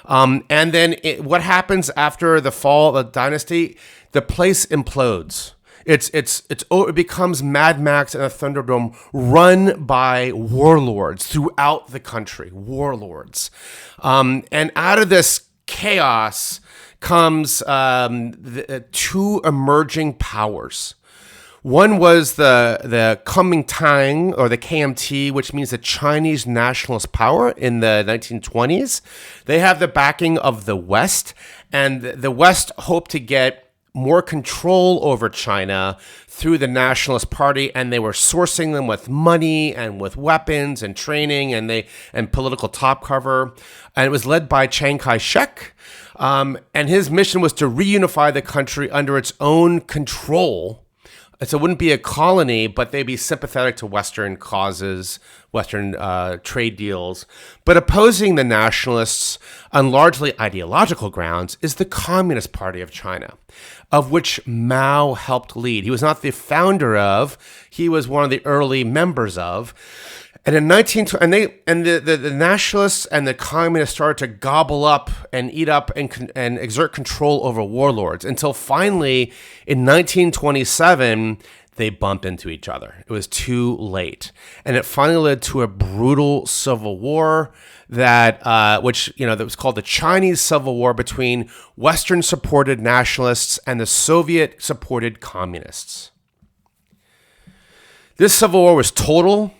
And then what happens after the fall of the dynasty? The place implodes. It becomes Mad Max and a Thunderdome run by warlords throughout the country, warlords. And out of this chaos comes two emerging powers. One was the Kuomintang, or the KMT, which means the Chinese nationalist power in the 1920s. They have the backing of the West, and the West hoped to get more control over China through the Nationalist Party, and they were sourcing them with money and with weapons and training and political top cover. And it was led by Chiang Kai-shek, and his mission was to reunify the country under its own control. So it wouldn't be a colony, but they'd be sympathetic to Western causes, Western trade deals. But opposing the nationalists on largely ideological grounds is the Communist Party of China, of which Mao helped lead. He was not the founder of, he was one of the early members of. And in the nationalists and the communists started to gobble up and eat up and exert control over warlords until finally in 1927 they bumped into each other. It was too late, and it finally led to a brutal civil war that was called the Chinese Civil War between Western-supported nationalists and the Soviet-supported communists. This civil war was total.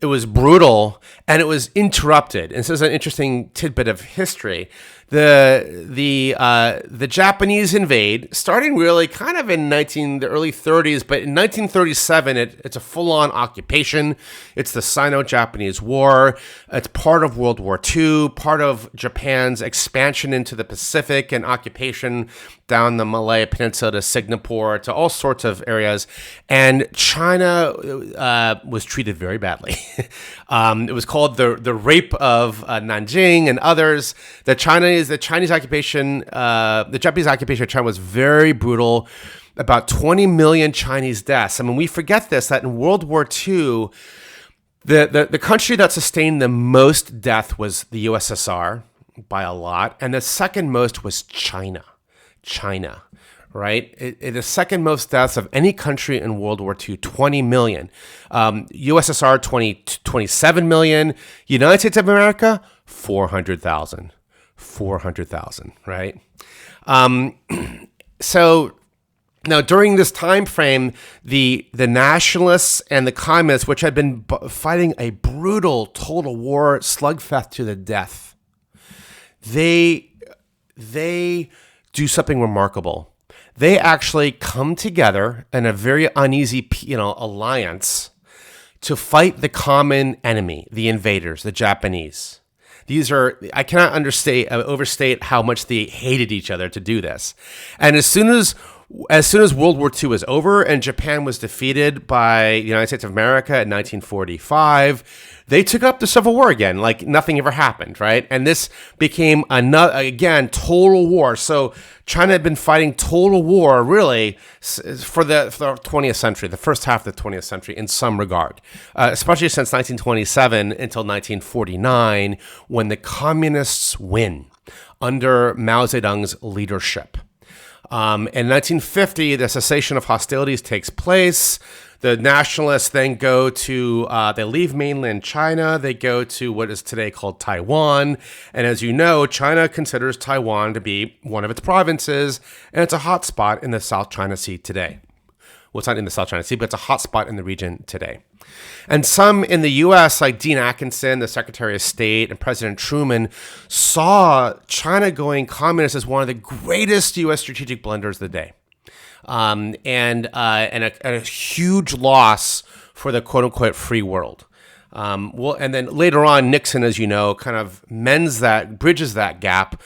It was brutal, and it was interrupted. And this is an interesting tidbit of history. The Japanese invade, starting really kind of in the early 30s, but in 1937, it's a full-on occupation. It's the Sino-Japanese War. It's part of World War II, part of Japan's expansion into the Pacific and occupation down the Malay Peninsula to Singapore, to all sorts of areas. And China was treated very badly. It was called the rape of Nanjing and others. The Japanese occupation of China was very brutal. About 20 million Chinese deaths. I mean, we forget this, that in World War II, the country that sustained the most death was the USSR by a lot, and the second most was China, right? The second most deaths of any country in World War II, 20 million. USSR, 27 million. United States of America, 400,000. 400,000, right? So now during this time frame, the nationalists and the communists, which had been fighting a brutal total war slugfest to the death, they do something remarkable. They actually come together in a very uneasy, alliance to fight the common enemy, the invaders, the Japanese. I cannot overstate how much they hated each other to do this. And as soon as World War II was over and Japan was defeated by the United States of America in 1945, they took up the Civil War again, like nothing ever happened, right? And this became again total war. So China had been fighting total war really for the 20th century, the first half of the 20th century in some regard, especially since 1927 until 1949, when the communists win under Mao Zedong's leadership. In 1950, the cessation of hostilities takes place. The nationalists then they leave mainland China. They go to what is today called Taiwan. And as you know, China considers Taiwan to be one of its provinces, and it's a hot spot in the South China Sea today. Well, it's not in the South China Sea, but it's a hot spot in the region today. And some in the U.S., like Dean Atkinson, the Secretary of State, and President Truman, saw China going communist as one of the greatest U.S. strategic blunders of the day, and a huge loss for the quote-unquote free world. And then later on, Nixon, as you know, kind of bridges that gap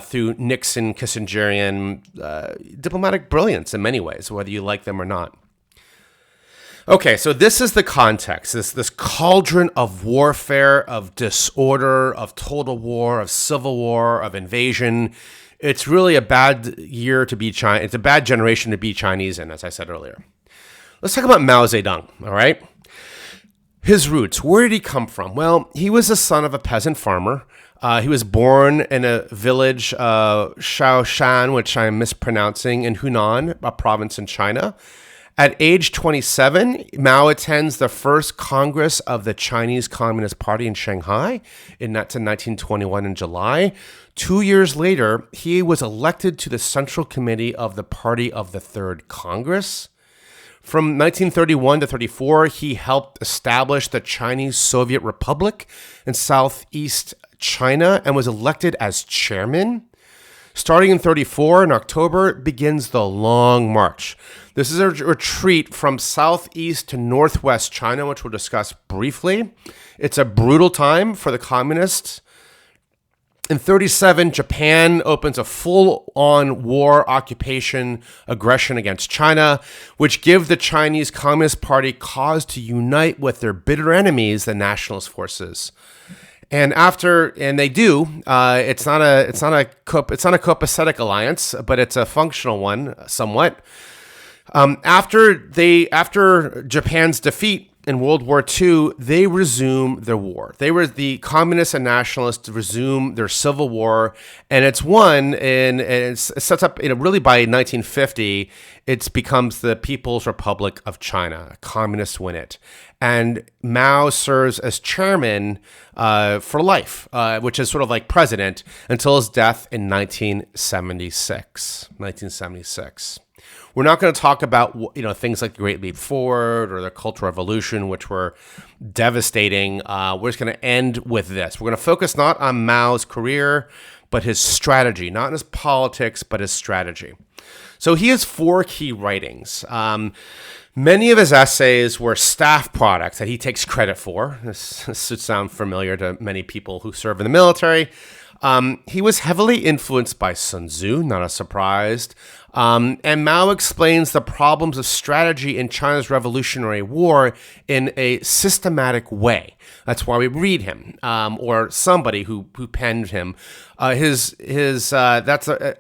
through Nixon Kissingerian diplomatic brilliance in many ways, whether you like them or not. Okay, so this is the context, this cauldron of warfare, of disorder, of total war, of civil war, of invasion. It's really a bad year to be China. It's a bad generation to be Chinese in, as I said earlier. Let's talk about Mao Zedong, all right? His roots, where did he come from? Well, he was the son of a peasant farmer. He was born in a village, Shaoshan, which I'm mispronouncing, in Hunan, a province in China. At age 27, Mao attends the first Congress of the Chinese Communist Party in Shanghai. That's in 1921 in July. 2 years later, he was elected to the Central Committee of the Party of the Third Congress. From 1931 to 34, he helped establish the Chinese Soviet Republic in Southeast China and was elected as chairman. Starting in 34, in October, begins the Long March. This is a retreat from southeast to northwest China, which we'll discuss briefly. It's a brutal time for the communists. In 37, Japan opens a full-on war, occupation, aggression against China, which give the Chinese Communist Party cause to unite with their bitter enemies, the nationalist forces. And they do. It's not a copacetic alliance, but it's a functional one, somewhat. After Japan's defeat in World War II, they resume their war. The communists and nationalists resume their civil war, and it's won, and it's set up, really by 1950, it becomes the People's Republic of China. Communists win it. And Mao serves as chairman for life, which is sort of like president, until his death in 1976. We're not going to talk about, things like the Great Leap Forward or the Cultural Revolution, which were devastating. We're just going to end with this. We're going to focus not on Mao's career, but his strategy, not his politics, but his strategy. So he has 4 key writings. Many of his essays were staff products that he takes credit for. This should sound familiar to many people who serve in the military. He was heavily influenced by Sun Tzu, not a surprise. And Mao explains the problems of strategy in China's Revolutionary War in a systematic way. That's why we read him, or somebody who penned him. That's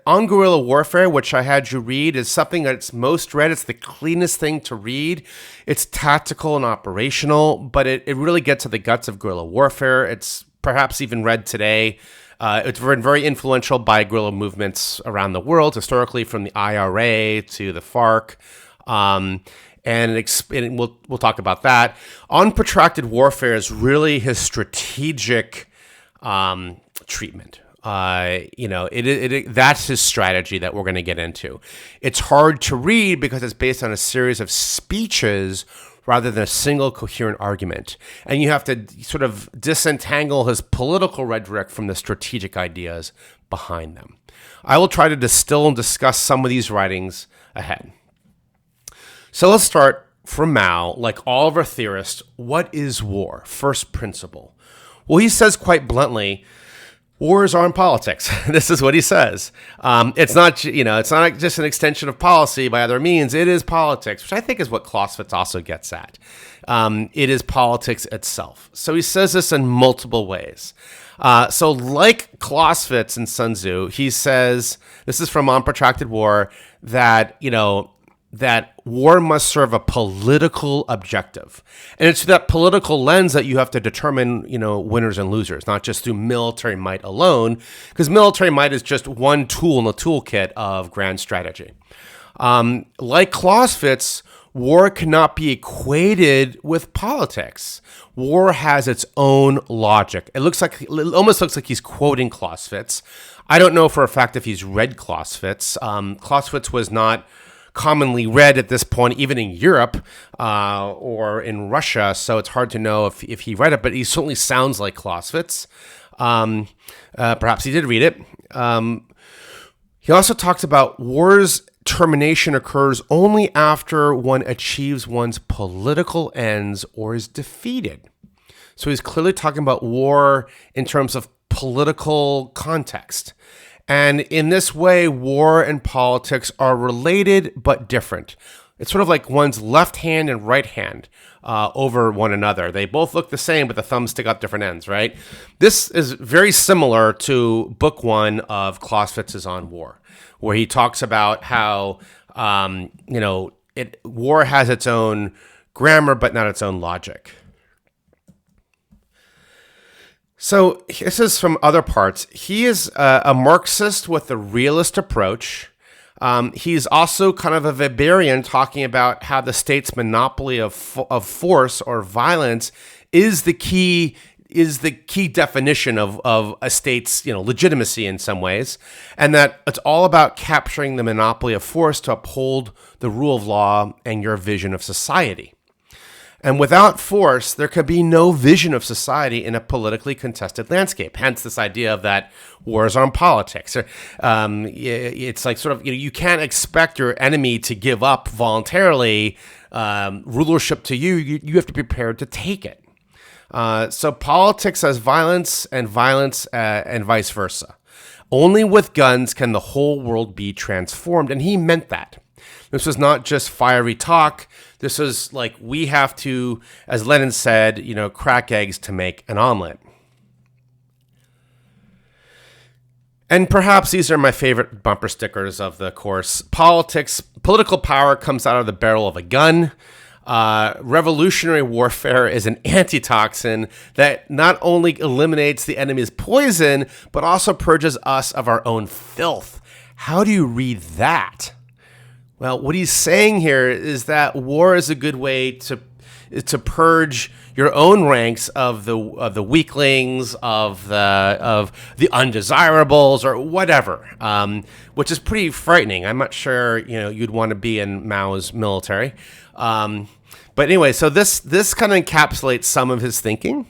on guerrilla warfare, which I had you read, is something that's most read. It's the cleanest thing to read. It's tactical and operational, but it really gets to the guts of guerrilla warfare. It's perhaps even read today. It's been very influential by guerrilla movements around the world, historically, from the IRA to the FARC. And we'll talk about that. On protracted warfare is really his strategic treatment. That's his strategy that we're going to get into. It's hard to read because it's based on a series of speeches rather than a single coherent argument. And you have to sort of disentangle his political rhetoric from the strategic ideas behind them. I will try to distill and discuss some of these writings ahead. So let's start from Mao. Like all of our theorists, what is war? First principle. Well, he says quite bluntly, wars aren't politics. This is what he says. It's not just an extension of policy by other means. It is politics, which I think is what Clausewitz also gets at. It is politics itself. So he says this in multiple ways. So like Clausewitz and Sun Tzu, he says, this is from On Protracted War, that war must serve a political objective. And it's through that political lens that you have to determine, winners and losers, not just through military might alone, because military might is just one tool in the toolkit of grand strategy. Like Clausewitz, war cannot be equated with politics. War has its own logic. It almost looks like he's quoting Clausewitz. I don't know for a fact if he's read Clausewitz. Clausewitz was not commonly read at this point, even in Europe or in Russia, so it's hard to know if he read it, but he certainly sounds like Clausewitz. Perhaps he did read it. He also talks about war's termination occurs only after one achieves one's political ends or is defeated. So he's clearly talking about war in terms of political context. And in this way, war and politics are related but different. It's sort of like one's left hand and right hand over one another. They both look the same, but the thumbs stick out different ends, right? This is very similar to Book 1 of Clausewitz's On War, where he talks about how, war has its own grammar, but not its own logic. So this is from other parts. He is a Marxist with a realist approach. He's also kind of a Weberian, talking about how the state's monopoly of force or violence is the key definition of a state's legitimacy in some ways, and that it's all about capturing the monopoly of force to uphold the rule of law and your vision of society. And without force, there could be no vision of society in a politically contested landscape. Hence this idea of that wars on politics. It's like sort of, you can't expect your enemy to give up voluntarily rulership to you. You have to be prepared to take it. So politics as violence and vice versa. Only with guns can the whole world be transformed. And he meant that. This was not just fiery talk. This was like, we have to, as Lenin said, crack eggs to make an omelet. And perhaps these are my favorite bumper stickers of the course. Political power comes out of the barrel of a gun. Revolutionary warfare is an antitoxin that not only eliminates the enemy's poison, but also purges us of our own filth. How do you read that? Well, what he's saying here is that war is a good way to to purge your own ranks of the weaklings, of the undesirables, or whatever, which is pretty frightening. I'm not sure you'd want to be in Mao's military, but anyway. So this kind of encapsulates some of his thinking.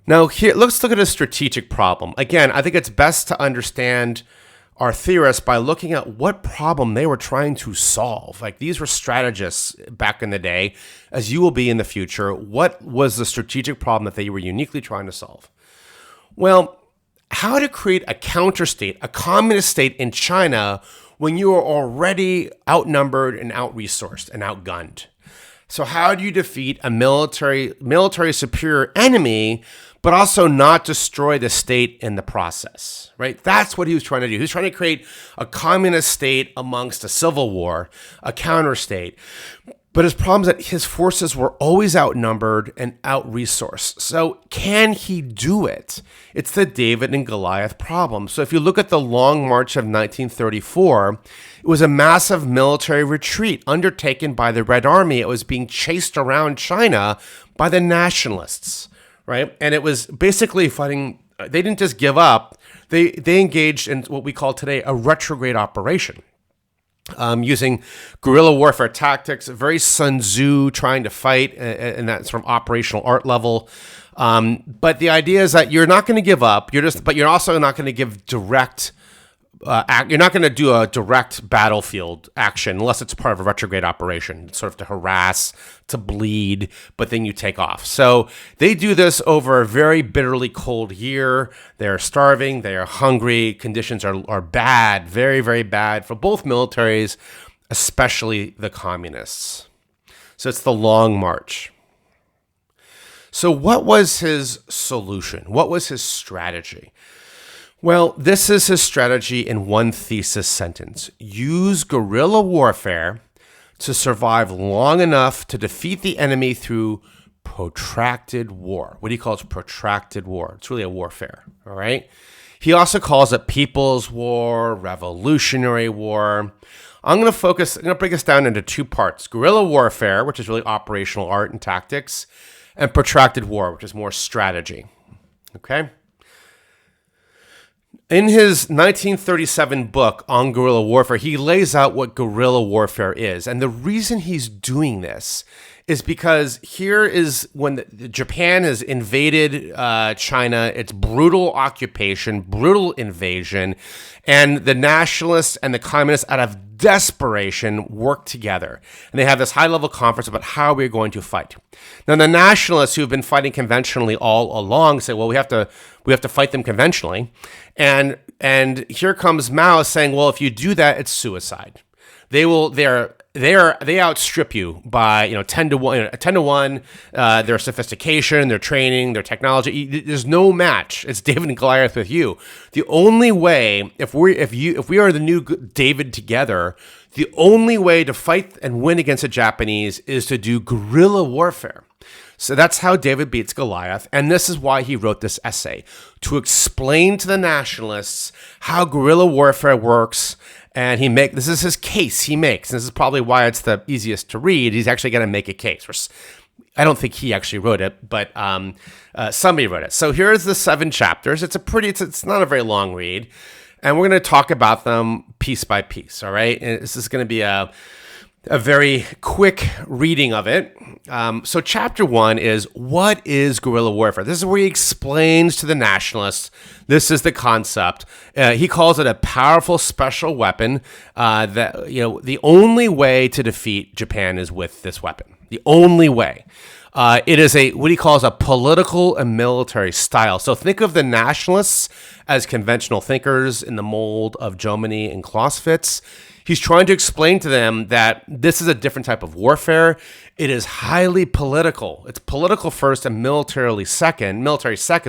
Now here, let's look at a strategic problem. Again, I think it's best to understand our theorists by looking at what problem they were trying to solve. Like, these were strategists back in the day, as you will be in the future. What was the strategic problem that they were uniquely trying to solve? Well, how to create a counter state, a communist state in China when you are already outnumbered and out-resourced and outgunned. So how do you defeat a military superior enemy, but also not destroy the state in the process, right? That's what he was trying to do. He was trying to create a communist state amongst a civil war, a counter state. But his problem is that his forces were always outnumbered and out-resourced. So can he do it? It's the David and Goliath problem. So if you look at the Long March of 1934, it was a massive military retreat undertaken by the Red Army. It was being chased around China by the nationalists. Right? And it was basically fighting. They didn't just give up. They engaged in what we call today a retrograde operation, using guerrilla warfare tactics, very Sun Tzu trying to fight in that sort of operational art level. But the idea is that you're not going to give up. But you're also not going to give direct. You're not going to do a direct battlefield action unless it's part of a retrograde operation, sort of to harass, to bleed, but then you take off. So they do this over a very bitterly cold year. They're starving. They are hungry. Conditions are bad, very, very bad for both militaries, especially the communists. So it's the Long March. So what was his solution? What was his strategy? Well, this is his strategy in one thesis sentence. Use guerrilla warfare to survive long enough to defeat the enemy through protracted war. What he calls protracted war. It's really a warfare, all right? He also calls it people's war, revolutionary war. I'm going to break this down into two parts. Guerrilla warfare, which is really operational art and tactics, and protracted war, which is more strategy, okay? In his 1937 book on guerrilla warfare, he lays out what guerrilla warfare is. And the reason he's doing this is because here is when Japan has invaded China, it's brutal occupation, brutal invasion, and the nationalists and the communists, out of desperation, work together. And they have this high-level conference about how we're going to fight. Now, the nationalists who have been fighting conventionally all along say, well, we have to fight them conventionally. And here comes Mao saying, well, if you do that, it's suicide. They outstrip you by 10 to 1. Their sophistication, their training, their technology. There's no match. It's David and Goliath with you. The only way, if we are the new David together, the only way to fight and win against the Japanese is to do guerrilla warfare. So that's how David beats Goliath, and this is why he wrote this essay, to explain to the nationalists how guerrilla warfare works. And this is his case he makes. And this is probably why it's the easiest to read. He's actually going to make a case. I don't think he actually wrote it, but somebody wrote it. So here's the 7 chapters. It's not a very long read, and we're going to talk about them piece by piece. All right, and this is going to be a very quick reading of it. So chapter 1 is, what is guerrilla warfare? This is where he explains to the nationalists, this is the concept. He calls it a powerful special weapon that, the only way to defeat Japan is with this weapon. The only way. It is what he calls a political and military style. So think of the nationalists as conventional thinkers in the mold of Jomini and Clausewitz. He's trying to explain to them that this is a different type of warfare. It is highly political. It's political first and military second,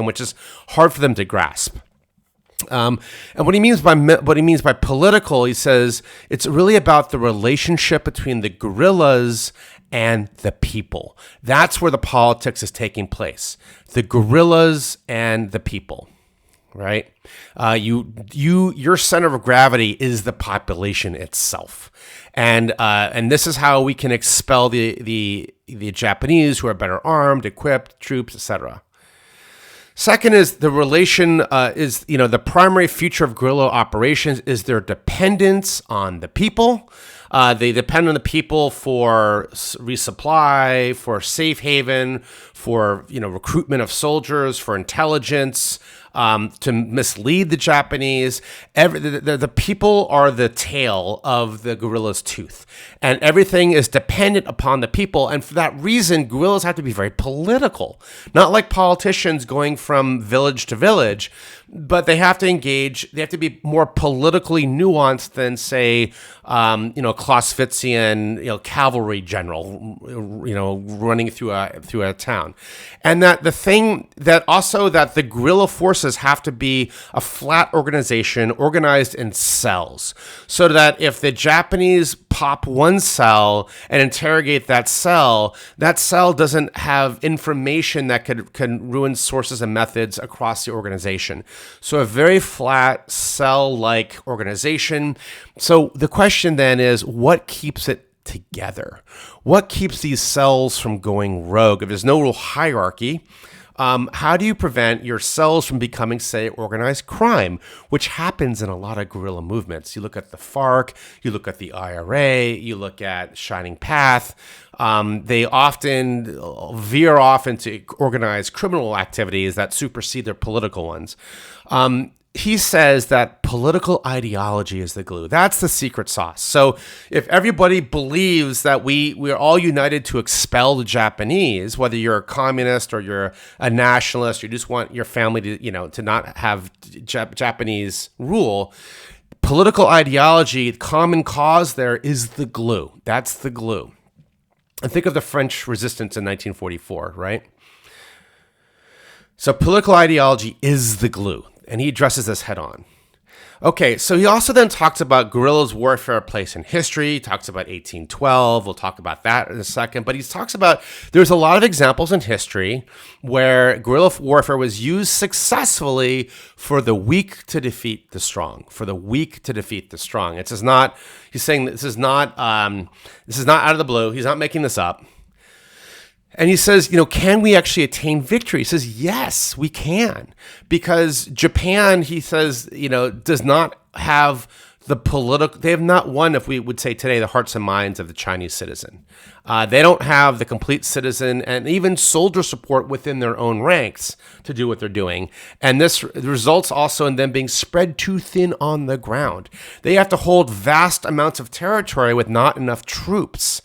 which is hard for them to grasp. And what he means by political, he says it's really about the relationship between the guerrillas and the people. That's where the politics is taking place. The guerrillas and the people. right? Your center of gravity is the population itself, and this is how we can expel the Japanese who are better armed, equipped, troops, etc. Second is the relation is, the primary feature of guerrilla operations is their dependence on the people. They depend on the people for resupply, for safe haven, for recruitment of soldiers, for intelligence, to mislead the Japanese. The people are the tail of the guerrilla's tooth, and everything is dependent upon the people. And for that reason, guerrillas have to be very political, not like politicians going from village to village, but they have to engage. They have to be more politically nuanced than, say, Clausewitzian, cavalry general, running through a town. And that the thing that also that the guerrilla forces have to be a flat organization organized in cells, so that if the Japanese pop one cell and interrogate that cell doesn't have information that can ruin sources and methods across the organization. So a very flat cell-like organization. So the question then is, what keeps it together? What keeps these cells from going rogue? If there's no real hierarchy, how do you prevent your cells from becoming, say, organized crime, which happens in a lot of guerrilla movements? You look at the FARC, you look at the IRA, you look at Shining Path. They often veer off into organized criminal activities that supersede their political ones. He says that political ideology is the glue. That's the secret sauce. So if everybody believes that we're all united to expel the Japanese, whether you're a communist or you're a nationalist, you just want your family to not have Japanese rule, political ideology, common cause there is the glue. That's the glue. And think of the French resistance in 1944, right? So political ideology is the glue. And he addresses this head on. Okay, so he also then talks about guerrillas' warfare place in history. He talks about 1812. We'll talk about that in a second. But he talks about there's a lot of examples in history where guerrilla warfare was used successfully for the weak to defeat the strong. For the weak to defeat the strong. He's saying this is not out of the blue. He's not making this up. And he says, can we actually attain victory? He says, yes, we can. Because Japan, he says, does not have they have not won, if we would say today, the hearts and minds of the Chinese citizen. They don't have the complete citizen and even soldier support within their own ranks to do what they're doing. And this results also in them being spread too thin on the ground. They have to hold vast amounts of territory with not enough troops.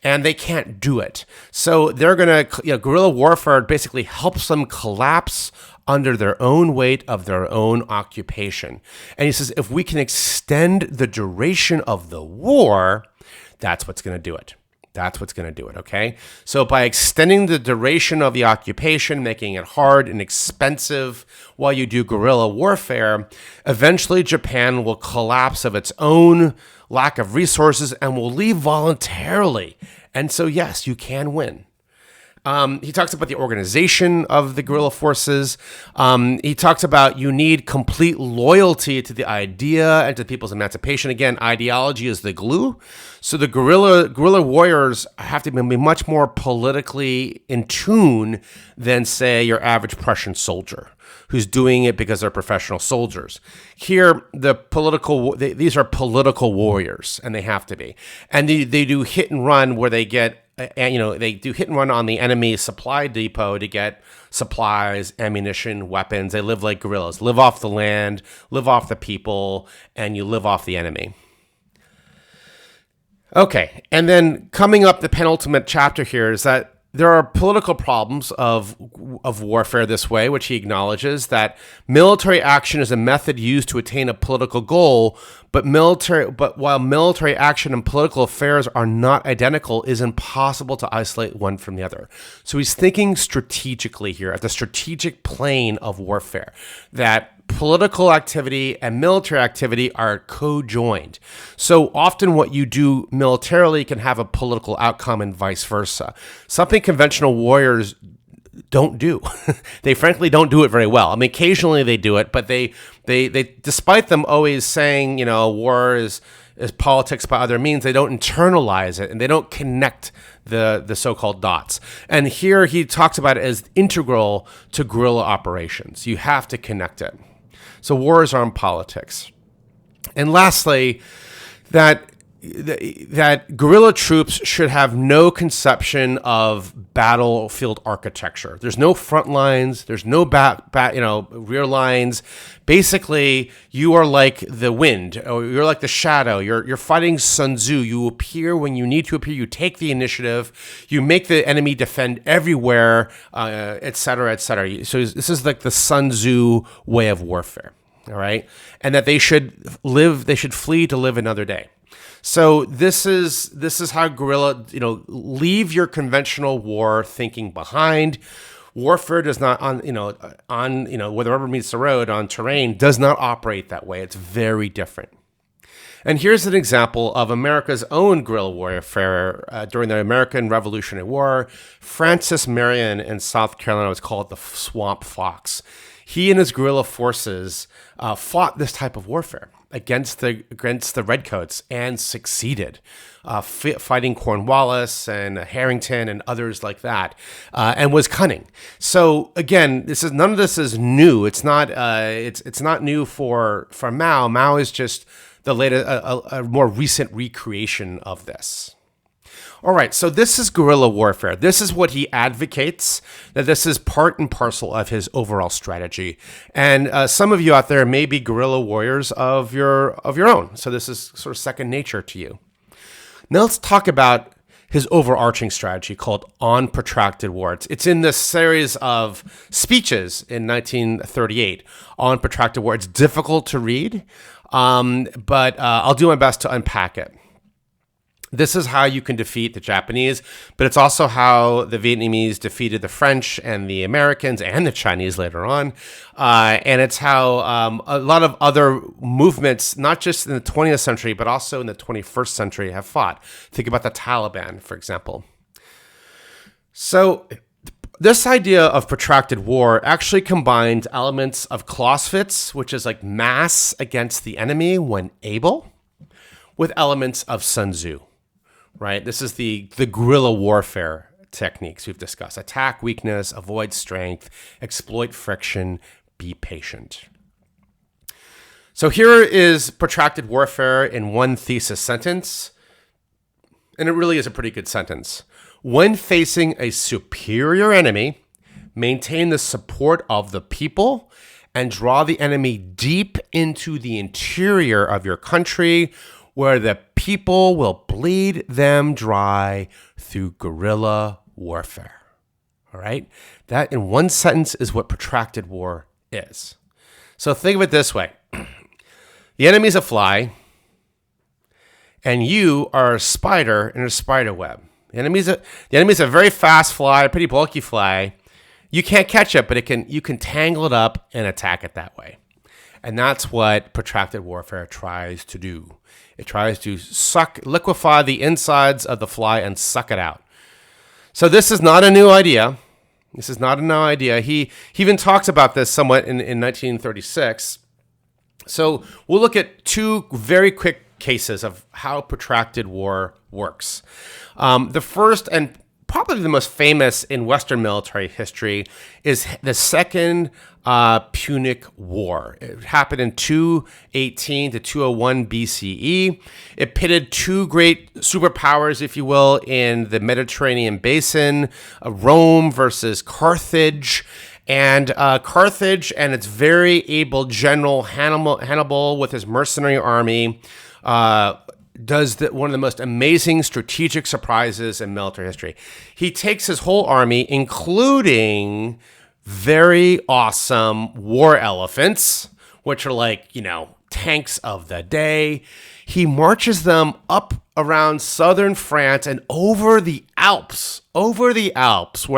And they can't do it. So they're going to, guerrilla warfare basically helps them collapse under their own weight of their own occupation. And he says, if we can extend the duration of the war, that's what's going to do it. That's what's going to do it, okay? So by extending the duration of the occupation, making it hard and expensive while you do guerrilla warfare, eventually Japan will collapse of its own lack of resources and will leave voluntarily. And so, yes, you can win. He talks about the organization of the guerrilla forces. He talks about you need complete loyalty to the idea and to people's emancipation. Again, ideology is the glue. So the guerrilla warriors have to be much more politically in tune than, say, your average Prussian soldier who's doing it because they're professional soldiers. Here, these are political warriors, and they have to be. And they do hit and run where they get, they do hit and run on the enemy supply depot to get supplies, ammunition, weapons. They live like guerrillas, live off the land, live off the people, and you live off the enemy. Okay, and then coming up, the penultimate chapter here is that there are political problems of warfare this way, which he acknowledges that military action is a method used to attain a political goal, but while military action and political affairs are not identical, it is impossible to isolate one from the other. So he's thinking strategically here at the strategic plane of warfare, that political activity and military activity are co-joined. So often what you do militarily can have a political outcome and vice versa. Something conventional warriors don't do. They frankly don't do it very well. I mean, occasionally they do it, but they despite them always saying, war is politics by other means, they don't internalize it and they don't connect the so-called dots. And here he talks about it as integral to guerrilla operations. You have to connect it. So wars are in politics. And lastly, that guerrilla troops should have no conception of battlefield architecture. There's no front lines. There's no rear lines. Basically, you are like the wind, or you're like the shadow. You're fighting Sun Tzu. You appear when you need to appear. You take the initiative. You make the enemy defend everywhere, et cetera, et cetera. So this is like the Sun Tzu way of warfare. All right, and that they should flee to live another day. So this is how guerrilla, leave your conventional war thinking behind. Warfare does not on where the rubber meets the road on terrain does not operate that way. It's very different. And here's an example of America's own guerrilla warfare during the American Revolutionary War. Francis Marion in South Carolina was called the Swamp Fox. He and his guerrilla forces fought this type of warfare against the redcoats and succeeded, fighting Cornwallis and Harrington and others like that, and was cunning. So again, none of this is new. It's not new for Mao. Mao is just the latest, a more recent recreation of this. All right, so this is guerrilla warfare. This is what he advocates, that this is part and parcel of his overall strategy. And some of you out there may be guerrilla warriors of your own. So this is sort of second nature to you. Now let's talk about his overarching strategy called On Protracted War. It's in this series of speeches in 1938, On Protracted War. It's difficult to read, but I'll do my best to unpack it. This is how you can defeat the Japanese, but it's also how the Vietnamese defeated the French and the Americans and the Chinese later on. And it's how a lot of other movements, not just in the 20th century, but also in the 21st century, have fought. Think about the Taliban, for example. So this idea of protracted war actually combines elements of Clausewitz, which is like mass against the enemy when able, with elements of Sun Tzu. Right? This is the guerrilla warfare techniques we've discussed. Attack weakness, avoid strength, exploit friction, be patient. So here is protracted warfare in one thesis sentence. And it really is a pretty good sentence. When facing a superior enemy, maintain the support of the people and draw the enemy deep into the interior of your country, where the people will bleed them dry through guerrilla warfare. All right? That in one sentence is what protracted war is. So think of it this way. The enemy's a fly, and you are a spider in a spider web. The enemy's a very fast fly, a pretty bulky fly. You can't catch it, but you can tangle it up and attack it that way. And that's what protracted warfare tries to do. It tries to liquefy the insides of the fly and suck it out. So this is not a new idea. He even talks about this somewhat in 1936. So we'll look at two very quick cases of how protracted war works. The first and probably the most famous in Western military history is the Second Punic War. It happened in 218 to 201 BCE. It pitted two great superpowers, if you will, in the Mediterranean basin, Rome versus Carthage. And Carthage and its very able general Hannibal with his mercenary army does one of the most amazing strategic surprises in military history. He takes his whole army, including very awesome war elephants, which are like, tanks of the day. He marches them up around southern France and over the Alps, where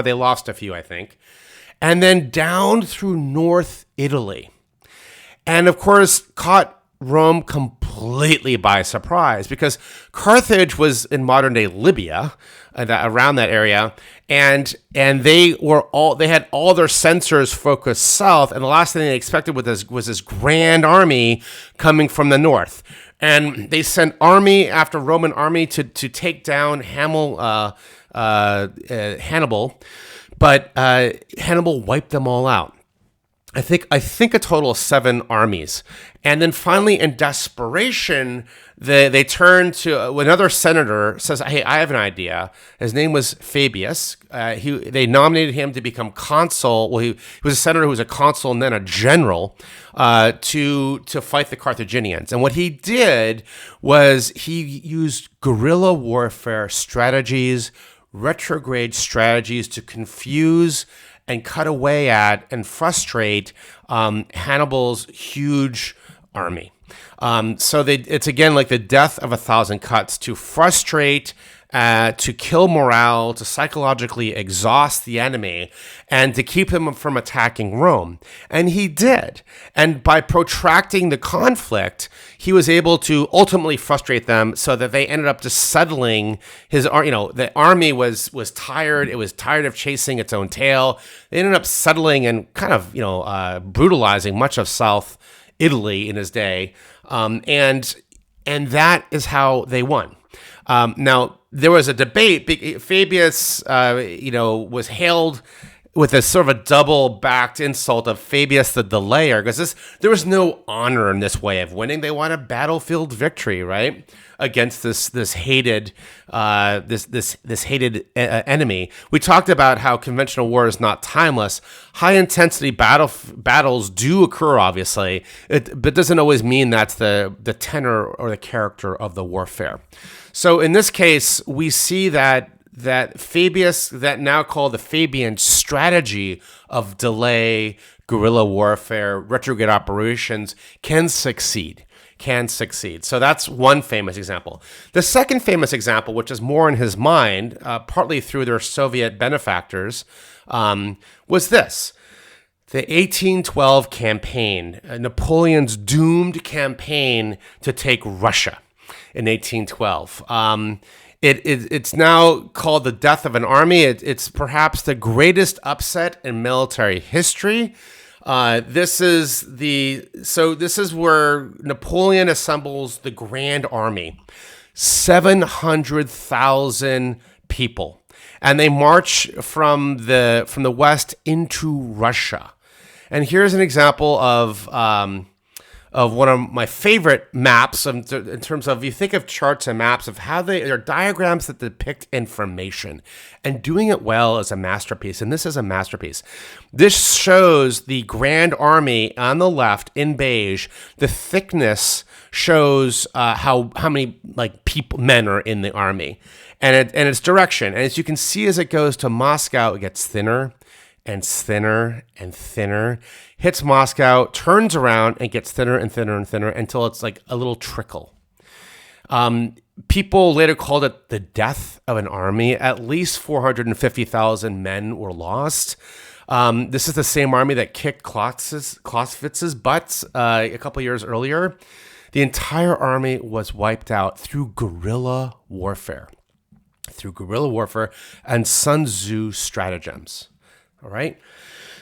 they lost a few, I think, and then down through North Italy. And of course, caught Rome completely by surprise because Carthage was in modern day Libya, around that area, and they had all their sensors focused south, and the last thing they expected was this grand army coming from the north, and they sent army after Roman army to take down Hannibal, but Hannibal wiped them all out. I think a total of 7 armies. And then finally, in desperation, they turned to another senator, says, hey, I have an idea. His name was Fabius. They nominated him to become consul. Well, he was a senator who was a consul and then a general to fight the Carthaginians. And what he did was he used guerrilla warfare strategies, retrograde strategies to confuse and cut away at and frustrate Hannibal's huge army. So it's again like the death of 1,000 cuts to frustrate, to kill morale, to psychologically exhaust the enemy, and to keep them from attacking Rome. And he did. And by protracting the conflict, he was able to ultimately frustrate them so that they ended up just settling the army was tired. It was tired of chasing its own tail. They ended up settling and kind of, brutalizing much of South Italy in his day. And that is how they won. Now, there was a debate. Fabius, was hailed with a sort of a double-backed insult of Fabius the Delayer, because there was no honor in this way of winning. They want a battlefield victory, right, against this hated enemy. We talked about how conventional war is not timeless. High-intensity battles do occur, obviously, but doesn't always mean that's the tenor or the character of the warfare. So in this case, we see that Fabius, that now called the Fabian strategy of delay, guerrilla warfare, retrograde operations, can succeed. So that's one famous example. The second famous example, which is more in his mind, partly through their Soviet benefactors, was this. The 1812 campaign, Napoleon's doomed campaign to take Russia in 1812. It's now called the death of an army. It's perhaps the greatest upset in military history. This is where Napoleon assembles the Grand Army, 700,000 people, and they march from the west into Russia. And here's an example of one of my favorite maps in terms of, you think of charts and maps of how they're diagrams that depict information, and doing it well is a masterpiece. And this is a masterpiece. This shows the Grand Army on the left in beige. The thickness shows how many men are in the army, and its direction. And as you can see, as it goes to Moscow, it gets thinner and thinner and thinner, hits Moscow, turns around, and gets thinner and thinner and thinner until it's like a little trickle. People later called it the death of an army. At least 450,000 men were lost. This is the same army that kicked Clausewitz's butts a couple years earlier. The entire army was wiped out through guerrilla warfare and Sun Tzu stratagems. All right.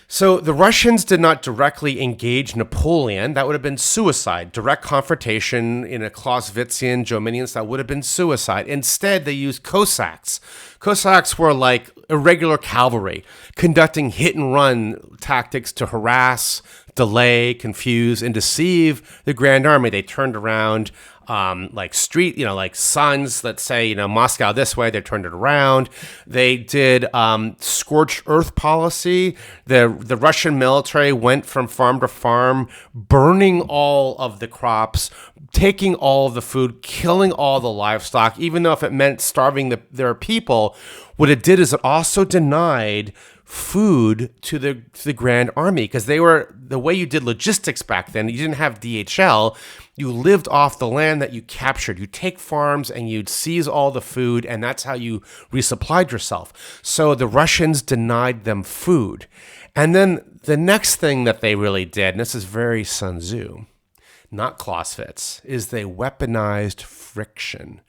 So the Russians did not directly engage Napoleon. That would have been suicide. Direct confrontation in a Clausewitzian Jominians, that would have been suicide. Instead, they used Cossacks. Cossacks were like irregular cavalry, conducting hit-and-run tactics to harass, delay, confuse, and deceive the Grand Army. They turned around like suns, let's say, Moscow this way, they turned it around. They did scorched earth policy. The Russian military went from farm to farm, burning all of the crops, taking all of the food, killing all the livestock, even though if it meant starving their people. What it did is it also denied food to the Grand Army, because the way you did logistics back then, you didn't have DHL. You lived off the land that you captured. You take farms and you'd seize all the food, and that's how you resupplied yourself. So the Russians denied them food. And then the next thing that they really did, and this is very Sun Tzu, not Clausewitz, is they weaponized friction.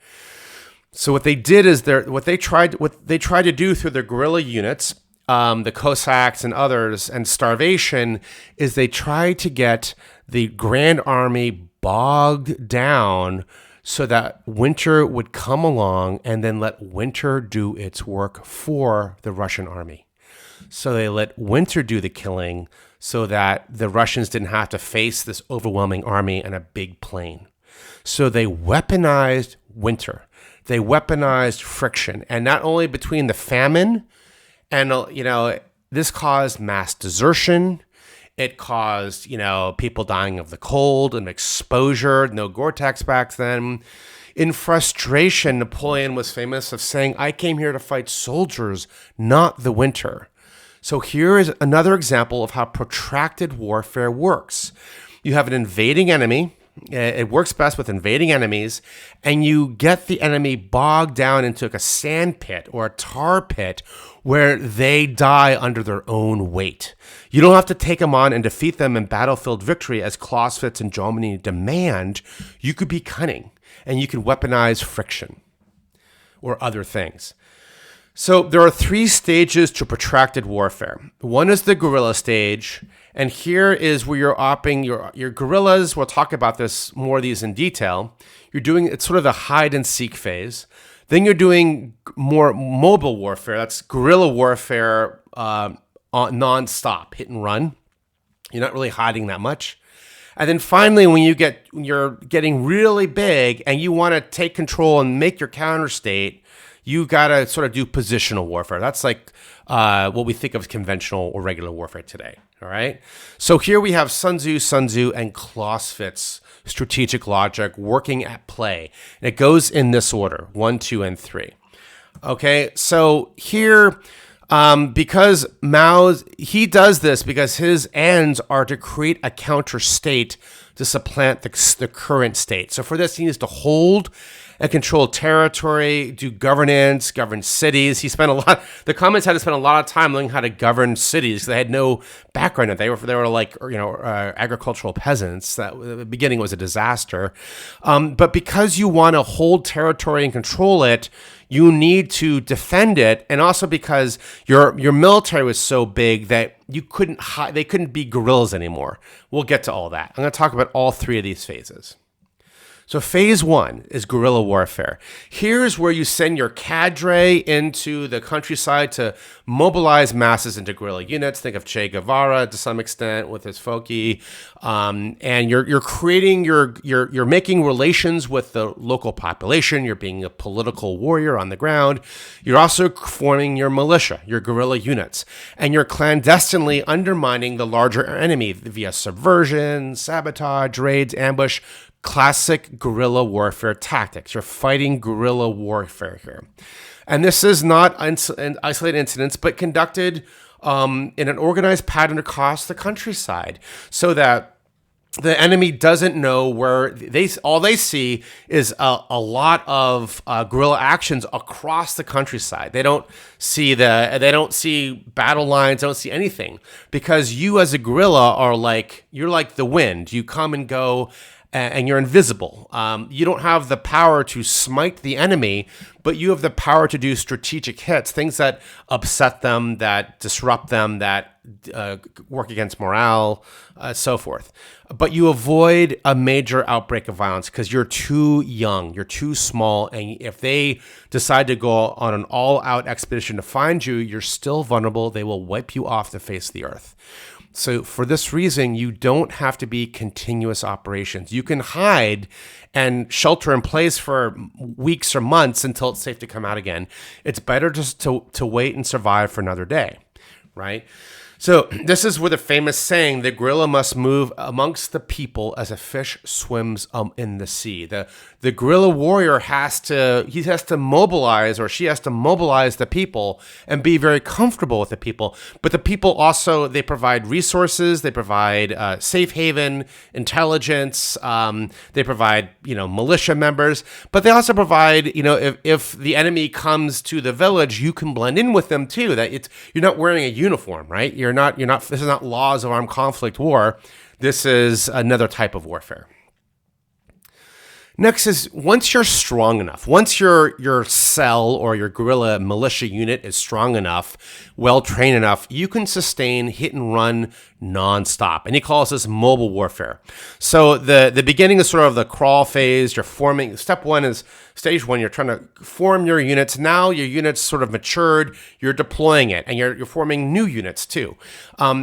So what they did is what they tried to do through their guerrilla units, the Cossacks and others, and starvation, is they tried to get the Grand Army bogged down so that winter would come along and then let winter do its work for the Russian army. So they let winter do the killing so that the Russians didn't have to face this overwhelming army and a big plain. So they weaponized winter. They weaponized friction. And not only between the famine and, this caused mass desertion. It caused, people dying of the cold and exposure. No Gore-Tex back then. In frustration, Napoleon was famous of saying, "I came here to fight soldiers, not the winter." So here is another example of how protracted warfare works. You have an invading enemy. It works best with invading enemies, and you get the enemy bogged down into like a sand pit or a tar pit where they die under their own weight. You don't have to take them on and defeat them in battlefield victory as Clausewitz and Germany demand. You could be cunning, and you can weaponize friction or other things. So there are 3 stages to protracted warfare. One is the guerrilla stage, and here is where you're opting your guerrillas. We'll talk about this more of these in detail. It's sort of the hide and seek phase. Then you're doing more mobile warfare. That's guerrilla warfare, nonstop, hit and run. You're not really hiding that much. And then finally, when you're getting really big and you want to take control and make your counter state, you got to sort of do positional warfare. That's like what we think of as conventional or regular warfare today. All right. So here we have Sun Tzu, and Clausewitz strategic logic working at play. And it goes in this order: 1, 2, and 3. Okay. So here, because he does this because his ends are to create a counter state to supplant the current state. So for this, he needs to hold and control territory, do governance, govern cities. The communists had to spend a lot of time learning how to govern cities because they had no background in it. They were like, agricultural peasants. The beginning was a disaster. But because you want to hold territory and control it, you need to defend it. And also because your military was so big that they couldn't be guerrillas anymore. We'll get to all that. I'm going to talk about all 3 of these phases. So phase 1 is guerrilla warfare. Here's where you send your cadre into the countryside to mobilize masses into guerrilla units. Think of Che Guevara to some extent with his Foki. And you're creating you're making relations with the local population. You're being a political warrior on the ground. You're also forming your militia, your guerrilla units, and you're clandestinely undermining the larger enemy via subversion, sabotage, raids, ambush. Classic guerrilla warfare tactics. You're fighting guerrilla warfare here. And this is not isolated incidents, but conducted in an organized pattern across the countryside so that the enemy doesn't know where all they see is a lot of guerrilla actions across the countryside. They don't see battle lines. They don't see anything because you as a guerrilla you're like the wind. You come and go, and you're invisible. You don't have the power to smite the enemy, but you have the power to do strategic hits, things that upset them, that disrupt them, that work against morale, so forth. But you avoid a major outbreak of violence because you're too young, you're too small, and if they decide to go on an all-out expedition to find you, you're still vulnerable. They will wipe you off the face of the earth. So for this reason, you don't have to be continuous operations. You can hide and shelter in place for weeks or months until it's safe to come out again. It's better just to wait and survive for another day, right? So this is where the famous saying, the guerrilla must move amongst the people as a fish swims in the sea. The guerrilla warrior has to mobilize, or she has to mobilize the people and be very comfortable with the people. But the people also, they provide resources, they provide safe haven, intelligence, they provide, militia members, but they also provide, if the enemy comes to the village, you can blend in with them too. You're not wearing a uniform, right? This is not laws of armed conflict war. This is another type of warfare. Next is once you're strong enough, once your cell or your guerrilla militia unit is strong enough, well trained enough, you can sustain hit and run nonstop. And he calls this mobile warfare. So the beginning is sort of the crawl phase. You're forming. Step one is stage one. You're trying to form your units. Now your units sort of matured. You're deploying it, and you're forming new units too.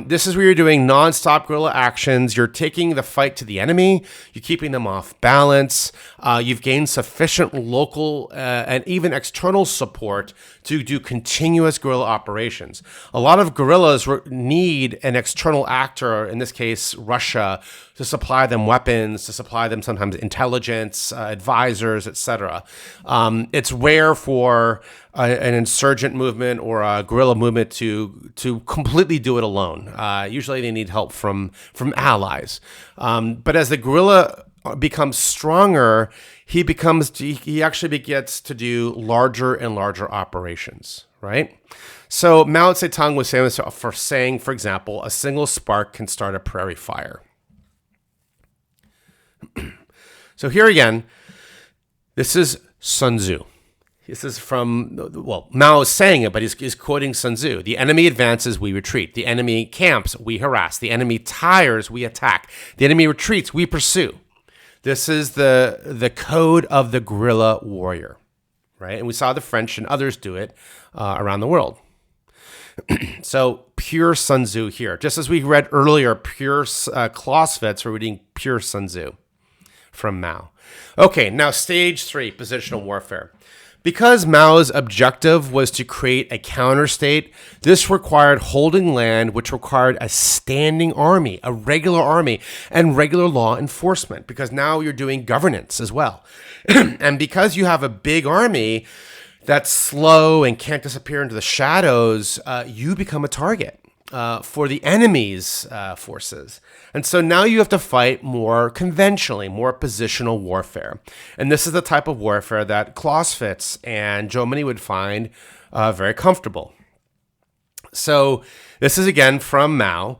This is where you're doing nonstop guerrilla actions. You're taking the fight to the enemy. You're keeping them off balance. You've gained sufficient local and even external support to do continuous guerrilla operations. A lot of guerrillas need an external actor, in this case, Russia, to supply them weapons, to supply them sometimes intelligence, advisors, etc. It's rare for an insurgent movement or a guerrilla movement to completely do it alone. Usually they need help from allies. But as the guerrilla becomes stronger, he actually gets to do larger and larger operations, right? So Mao Zedong was famous for saying, for example, a single spark can start a prairie fire. So here again, this is Sun Tzu. This is from, well, Mao is saying it, but he's quoting Sun Tzu. The enemy advances, we retreat. The enemy camps, we harass. The enemy tires, we attack. The enemy retreats, we pursue. This is the code of the guerrilla warrior, right? And we saw the French and others do it around the world. So pure Sun Tzu here. Just as we read earlier, pure Clausewitz, we're reading pure Sun Tzu from Mao. Okay, now stage 3, positional warfare. Because Mao's objective was to create a counter-state, this required holding land, which required a standing army, a regular army, and regular law enforcement, because now you're doing governance as well. And because you have a big army that's slow and can't disappear into the shadows, you become a target for the enemy's forces. And so now you have to fight more conventionally, more positional warfare. And this is the type of warfare that Clausewitz and Jomini would find very comfortable. So this is again from Mao.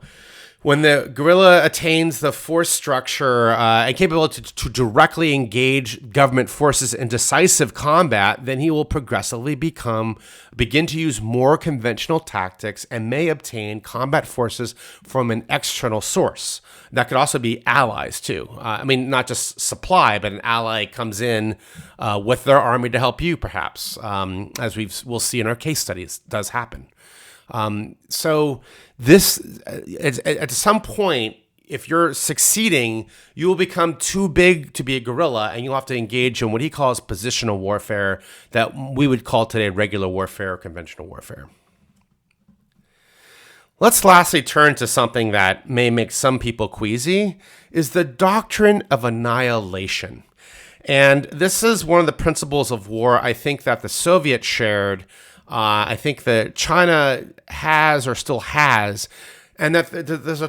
When the guerrilla attains the force structure and capability to directly engage government forces in decisive combat, then he will progressively begin to use more conventional tactics and may obtain combat forces from an external source. That could also be allies too. I mean, not just supply, but an ally comes in with their army to help you, perhaps, as we'll see in our case studies, does happen. So this, at some point, if you're succeeding, you will become too big to be a guerrilla, and you'll have to engage in what he calls positional warfare that we would call today regular warfare or conventional warfare. Let's lastly turn to something that may make some people queasy, is the doctrine of annihilation. And this is one of the principles of war I think that the Soviets shared. I think that China has or still has, and that there's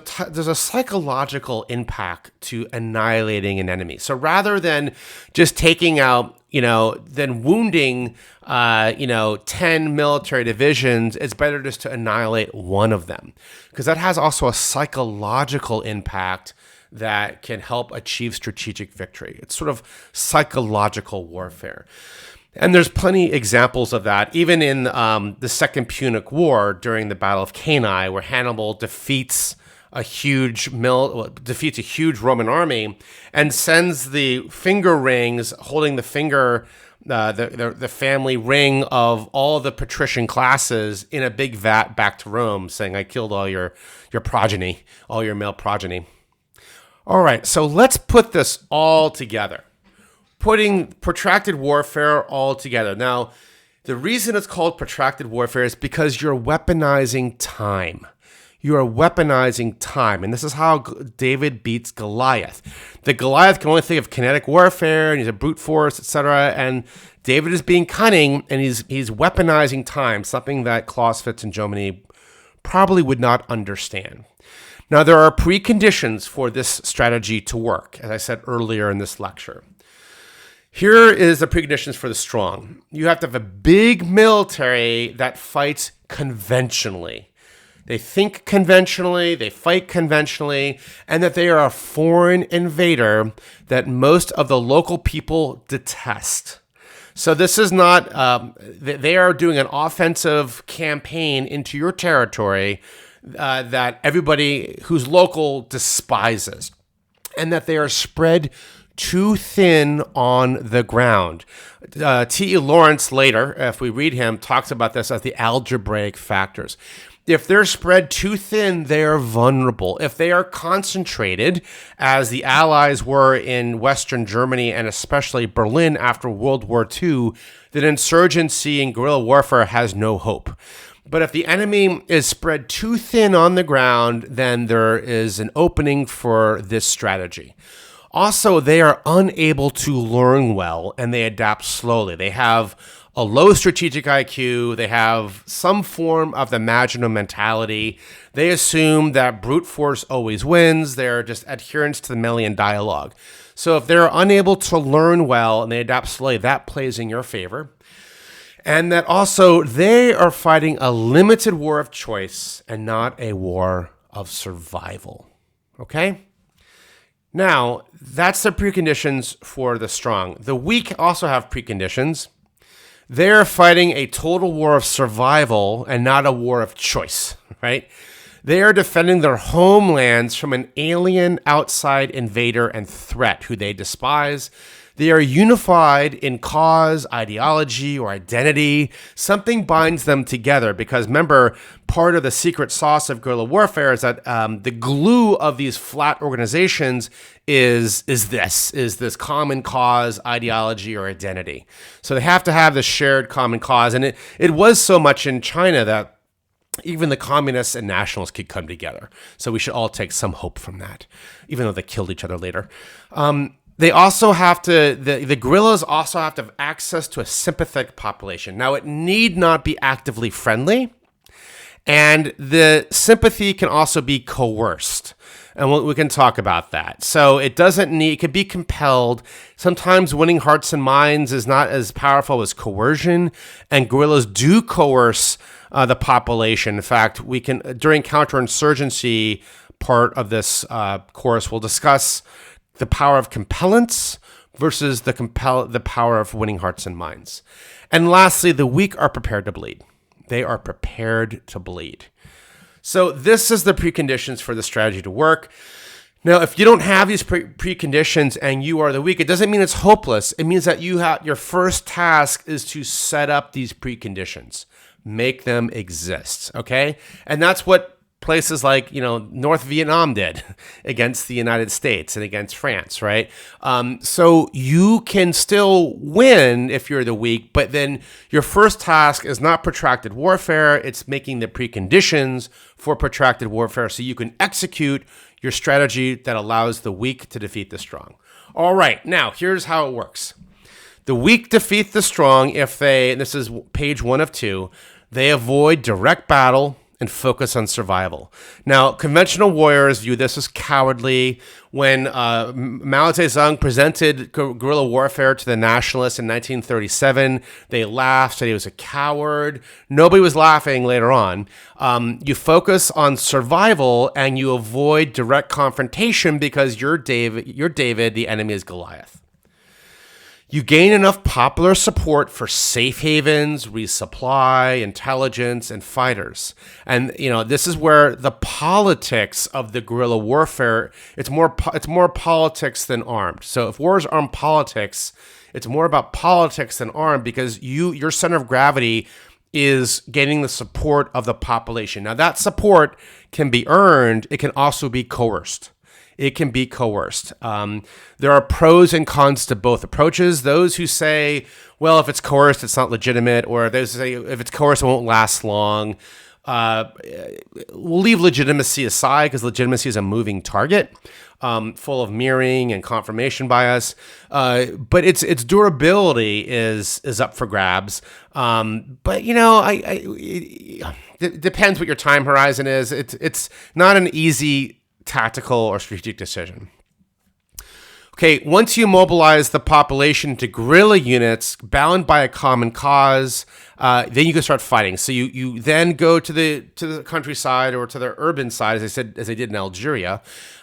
a psychological impact to annihilating an enemy. So rather than just taking out, then wounding, 10 military divisions, it's better just to annihilate one of them, because that has also a psychological impact that can help achieve strategic victory. It's sort of psychological warfare. And there's plenty examples of that, even in the Second Punic War during the Battle of Cannae, where Hannibal defeats a huge Roman army and sends the finger rings holding the finger, the family ring of all the patrician classes in a big vat back to Rome, saying, "I killed all your progeny, all your male progeny." All right, so let's put this all together. Putting protracted warfare all together. Now, the reason it's called protracted warfare is because you're weaponizing time. You are weaponizing time. And this is how David beats Goliath. The Goliath can only think of kinetic warfare, and he's a brute force, etc. And David is being cunning, and he's weaponizing time, something that Clausewitz and Jomini probably would not understand. Now, there are preconditions for this strategy to work, as I said earlier in this lecture. Here is the preconditions for the strong. You have to have a big military that fights conventionally. they think conventionally, they fight conventionally, and that they are a foreign invader that most of the local people detest. So this is not, they are doing an offensive campaign into your territory that everybody who's local despises, and that they are spread too thin on the ground. T.E. Lawrence later, if we read him, talks about this as the algebraic factors. If they're spread too thin, they are vulnerable. If they are concentrated, as the Allies were in Western Germany and especially Berlin after World War II, then insurgency and guerrilla warfare has no hope. But if the enemy is spread too thin on the ground, then there is an opening for this strategy. Also, they are unable to learn well and they adapt slowly. They have a low strategic IQ. They have some form of the Maginot mentality. They assume that brute force always wins. They're just adherents to the Melian dialogue. So if they're unable to learn well and they adapt slowly, that plays in your favor. And that also they are fighting a limited war of choice and not a war of survival. Okay? Now, that's the preconditions for the strong. The weak also have preconditions. They're fighting a total war of survival and not a war of choice, right? They are defending their homelands from an alien outside invader and threat who they despise. They are unified in cause, ideology, or identity. Something binds them together because, remember, part of the secret sauce of guerrilla warfare is that the glue of these flat organizations is this common cause, ideology, or identity. So they have to have this shared common cause. And it was so much in China that even the communists and nationalists could come together. So we should all take some hope from that, even though they killed each other later. They also have to, the guerrillas also have to have access to a sympathetic population. Now, it need not be actively friendly, and the sympathy can also be coerced. And we can talk about that. So it could be compelled. Sometimes winning hearts and minds is not as powerful as coercion, and guerrillas do coerce the population. In fact, we can, during counterinsurgency part of this course, we'll discuss the power of compellence versus the power of winning hearts and minds. And lastly, the weak are prepared to bleed. They are prepared to bleed. So this is the preconditions for the strategy to work. Now, if you don't have these preconditions and you are the weak, it doesn't mean it's hopeless. It means that your first task is to set up these preconditions, make them exist, okay? And that's what places like, North Vietnam did against the United States and against France, right? So you can still win if you're the weak, but then your first task is not protracted warfare. It's making the preconditions for protracted warfare so you can execute your strategy that allows the weak to defeat the strong. All right, now here's how it works. The weak defeat the strong if this is page 1 of 2, they avoid direct battle and focus on survival. Now, conventional warriors view this as cowardly. When Mao Zedong presented guerrilla warfare to the nationalists in 1937, they laughed, said he was a coward. Nobody was laughing later on. You focus on survival and you avoid direct confrontation because you're David, the enemy is Goliath. You gain enough popular support for safe havens, resupply, intelligence, and fighters. And, this is where the politics of the guerrilla warfare, it's more politics than armed. So if war is armed politics, it's more about politics than armed because your center of gravity is gaining the support of the population. Now, that support can be earned. It can also be coerced. It can be coerced. There are pros and cons to both approaches. Those who say, well, if it's coerced, it's not legitimate, or those who say, if it's coerced, it won't last long. We'll leave legitimacy aside because legitimacy is a moving target, full of mirroring and confirmation bias. But its durability is up for grabs. But it depends what your time horizon is. It's not an easy tactical or strategic decision. Okay, once you mobilize the population to guerrilla units bound by a common cause, then you can start fighting. So you then go to the countryside or to the urban side, as they did in Algeria,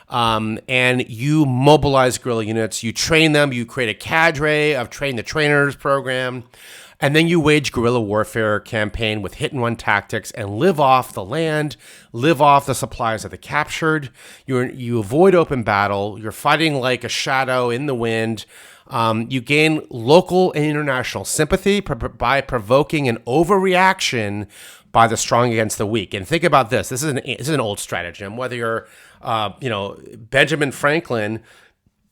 and you mobilize guerrilla units. You train them. You create a cadre of train the trainers program. And then you wage guerrilla warfare campaign with hit-and-run tactics and live off the land, live off the supplies that they captured. You avoid open battle. You're fighting like a shadow in the wind. You gain local and international sympathy by provoking an overreaction by the strong against the weak. And think about this. This is an old stratagem. Whether you're, Benjamin Franklin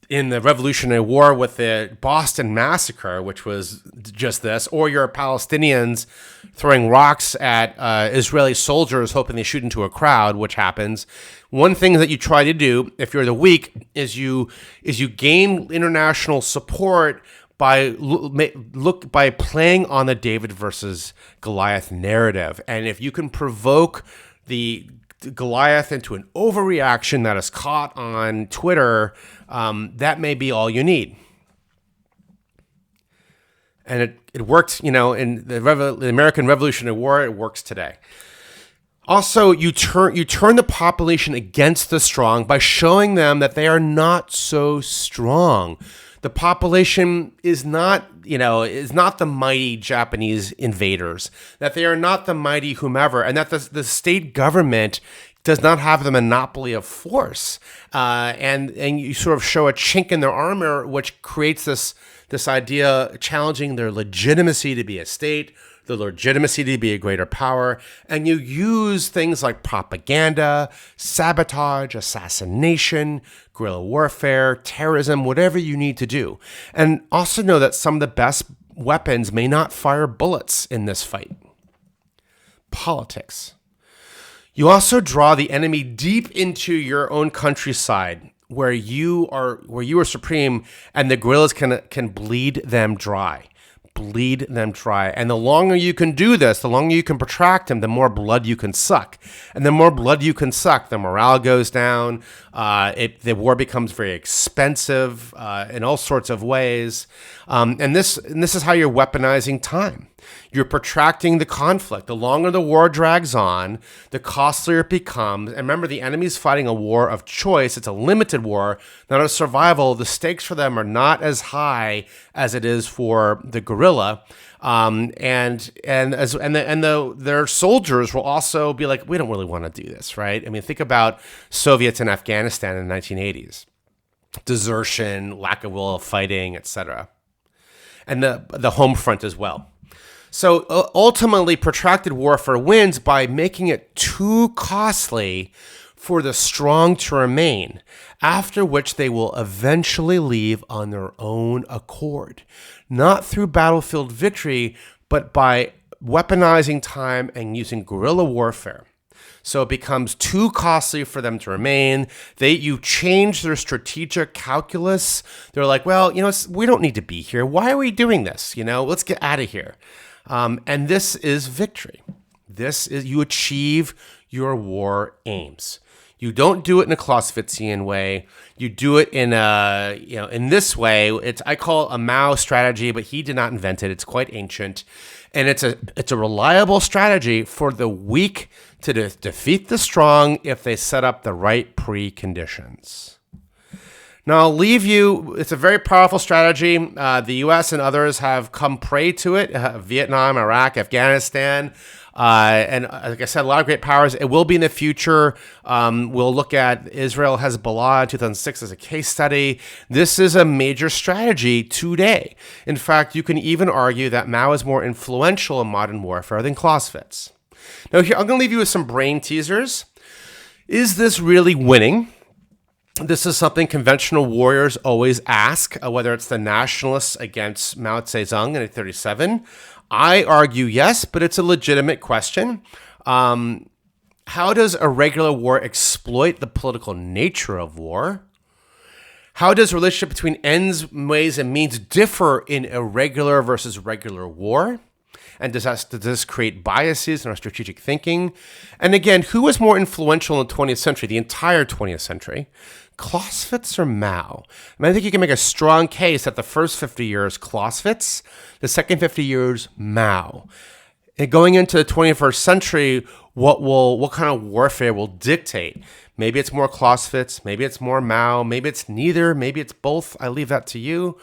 in the Revolutionary War with the Boston Massacre, which was just this, or your Palestinians throwing rocks at Israeli soldiers hoping they shoot into a crowd, which happens. One thing that you try to do if you're the weak is you gain international support by playing on the David versus Goliath narrative. And if you can provoke the Goliath into an overreaction that is caught on Twitter, that may be all you need. And it worked, in the American Revolutionary War. It works today. Also, you turn the population against the strong by showing them that they are not so strong. The population is not the mighty Japanese invaders, that they are not the mighty whomever, and that the state government does not have the monopoly of force. And you sort of show a chink in their armor, which creates this idea challenging their legitimacy to be a state, the legitimacy to be a greater power, and you use things like propaganda, sabotage, assassination, guerrilla warfare, terrorism, whatever you need to do. And also know that some of the best weapons may not fire bullets in this fight. Politics. You also draw the enemy deep into your own countryside, where you are supreme, and the guerrillas can bleed them dry. And the longer you can do this, the longer you can protract them, the more blood you can suck. And the more blood you can suck, the morale goes down. The war becomes very expensive in all sorts of ways. And this is how you're weaponizing time. You're protracting the conflict. The longer the war drags on, the costlier it becomes. And remember, the enemy's fighting a war of choice. It's a limited war, not a survival. The stakes for them are not as high as it is for the guerrilla. Their soldiers will also be like, we don't really want to do this, right? I mean, think about Soviets in Afghanistan in the 1980s. Desertion, lack of will of fighting, etc. And the home front as well. So ultimately, protracted warfare wins by making it too costly for the strong to remain, after which they will eventually leave on their own accord, not through battlefield victory, but by weaponizing time and using guerrilla warfare. So it becomes too costly for them to remain. You change their strategic calculus. They're like, well, we don't need to be here. Why are we doing this? Let's get out of here. And this is victory. You achieve your war aims. You don't do it in a Clausewitzian way. You do it in this way. I call it a Mao strategy, but he did not invent it. It's quite ancient, and it's a reliable strategy for the weak to defeat the strong if they set up the right preconditions. Now, I'll leave you. It's a very powerful strategy. The U.S. and others have come prey to it. Vietnam, Iraq, Afghanistan. And like I said, a lot of great powers. It will be in the future. We'll look at Israel Hezbollah in 2006 as a case study. This is a major strategy today. In fact, you can even argue that Mao is more influential in modern warfare than Clausewitz. Now, here, I'm going to leave you with some brain teasers. Is this really winning? This is something conventional warriors always ask, whether it's the nationalists against Mao Zedong in 1937. I argue yes, but it's a legitimate question. How does irregular war exploit the political nature of war? How does relationship between ends, ways, and means differ in irregular versus regular war? And does this create biases in our strategic thinking? And again, who was more influential in the 20th century, the entire 20th century? Clausewitz or Mao? I think you can make a strong case that the first 50 years, Clausewitz, the second 50 years, Mao. And going into the 21st century, what kind of warfare will dictate? Maybe it's more Clausewitz, maybe it's more Mao, maybe it's neither, maybe it's both. I leave that to you.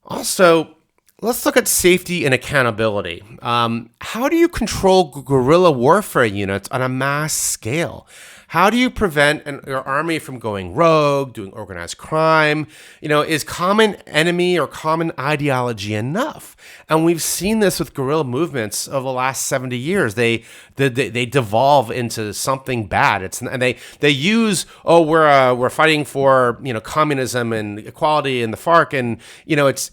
Also, let's look at safety and accountability. How do you control guerrilla warfare units on a mass scale? How do you prevent your army from going rogue, doing organized crime? Is common enemy or common ideology enough? And we've seen this with guerrilla movements of the last 70 years. They devolve into something bad. And they use, we're fighting for communism and equality in the FARC, and it's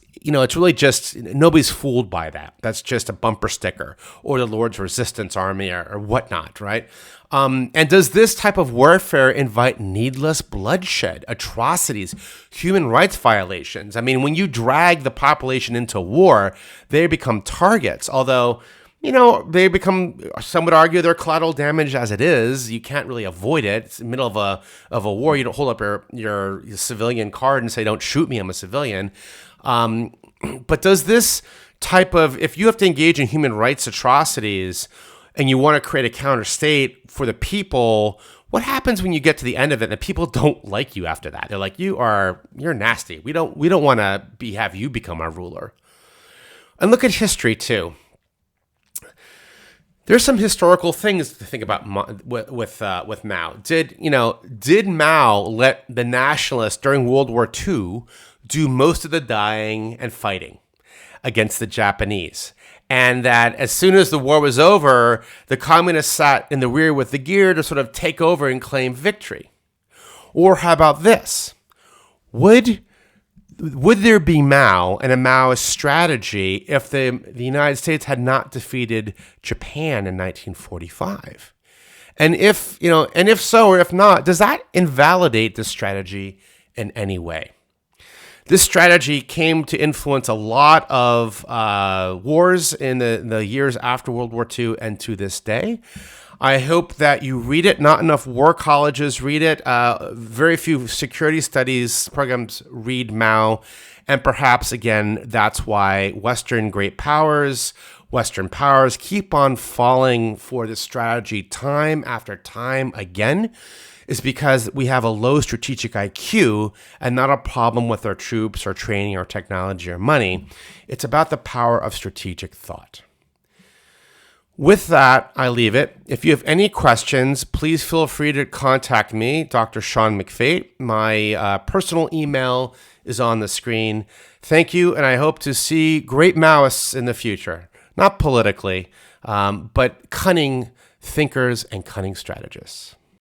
really just, nobody's fooled by that. That's just a bumper sticker, or the Lord's Resistance Army or whatnot, right? And does this type of warfare invite needless bloodshed, atrocities, human rights violations? I mean, when you drag the population into war, they become targets. Although, they become, some would argue, they're collateral damage as it is. You can't really avoid it. It's in the middle of a war. You don't hold up your civilian card and say, "Don't shoot me, I'm a civilian." But does this type of, if you have to engage in human rights atrocities and you want to create a counter state for the people, what happens when you get to the end of it and people don't like you after that? They're like, you're nasty. We don't want to have you become our ruler. And look at history too. There's some historical things to think about with Mao. Did Mao let the nationalists during World War II do most of the dying and fighting against the Japanese? And that as soon as the war was over, the communists sat in the rear with the gear to sort of take over and claim victory? Or how about this? Would there be Mao and a Maoist strategy if the United States had not defeated Japan in 1945? And if so, or if not, does that invalidate the strategy in any way? This strategy came to influence a lot of wars in the years after World War II and to this day. I hope that you read it. Not enough war colleges read it. Very few security studies programs read Mao. And perhaps, again, that's why Western powers keep on falling for this strategy time after time again, is because we have a low strategic IQ and not a problem with our troops or training or technology or money. It's about the power of strategic thought. With that, I leave it. If you have any questions, please feel free to contact me, Dr. Sean McFate. My personal email is on the screen. Thank you, and I hope to see great Maoists in the future. Not politically, but cunning thinkers and cunning strategists.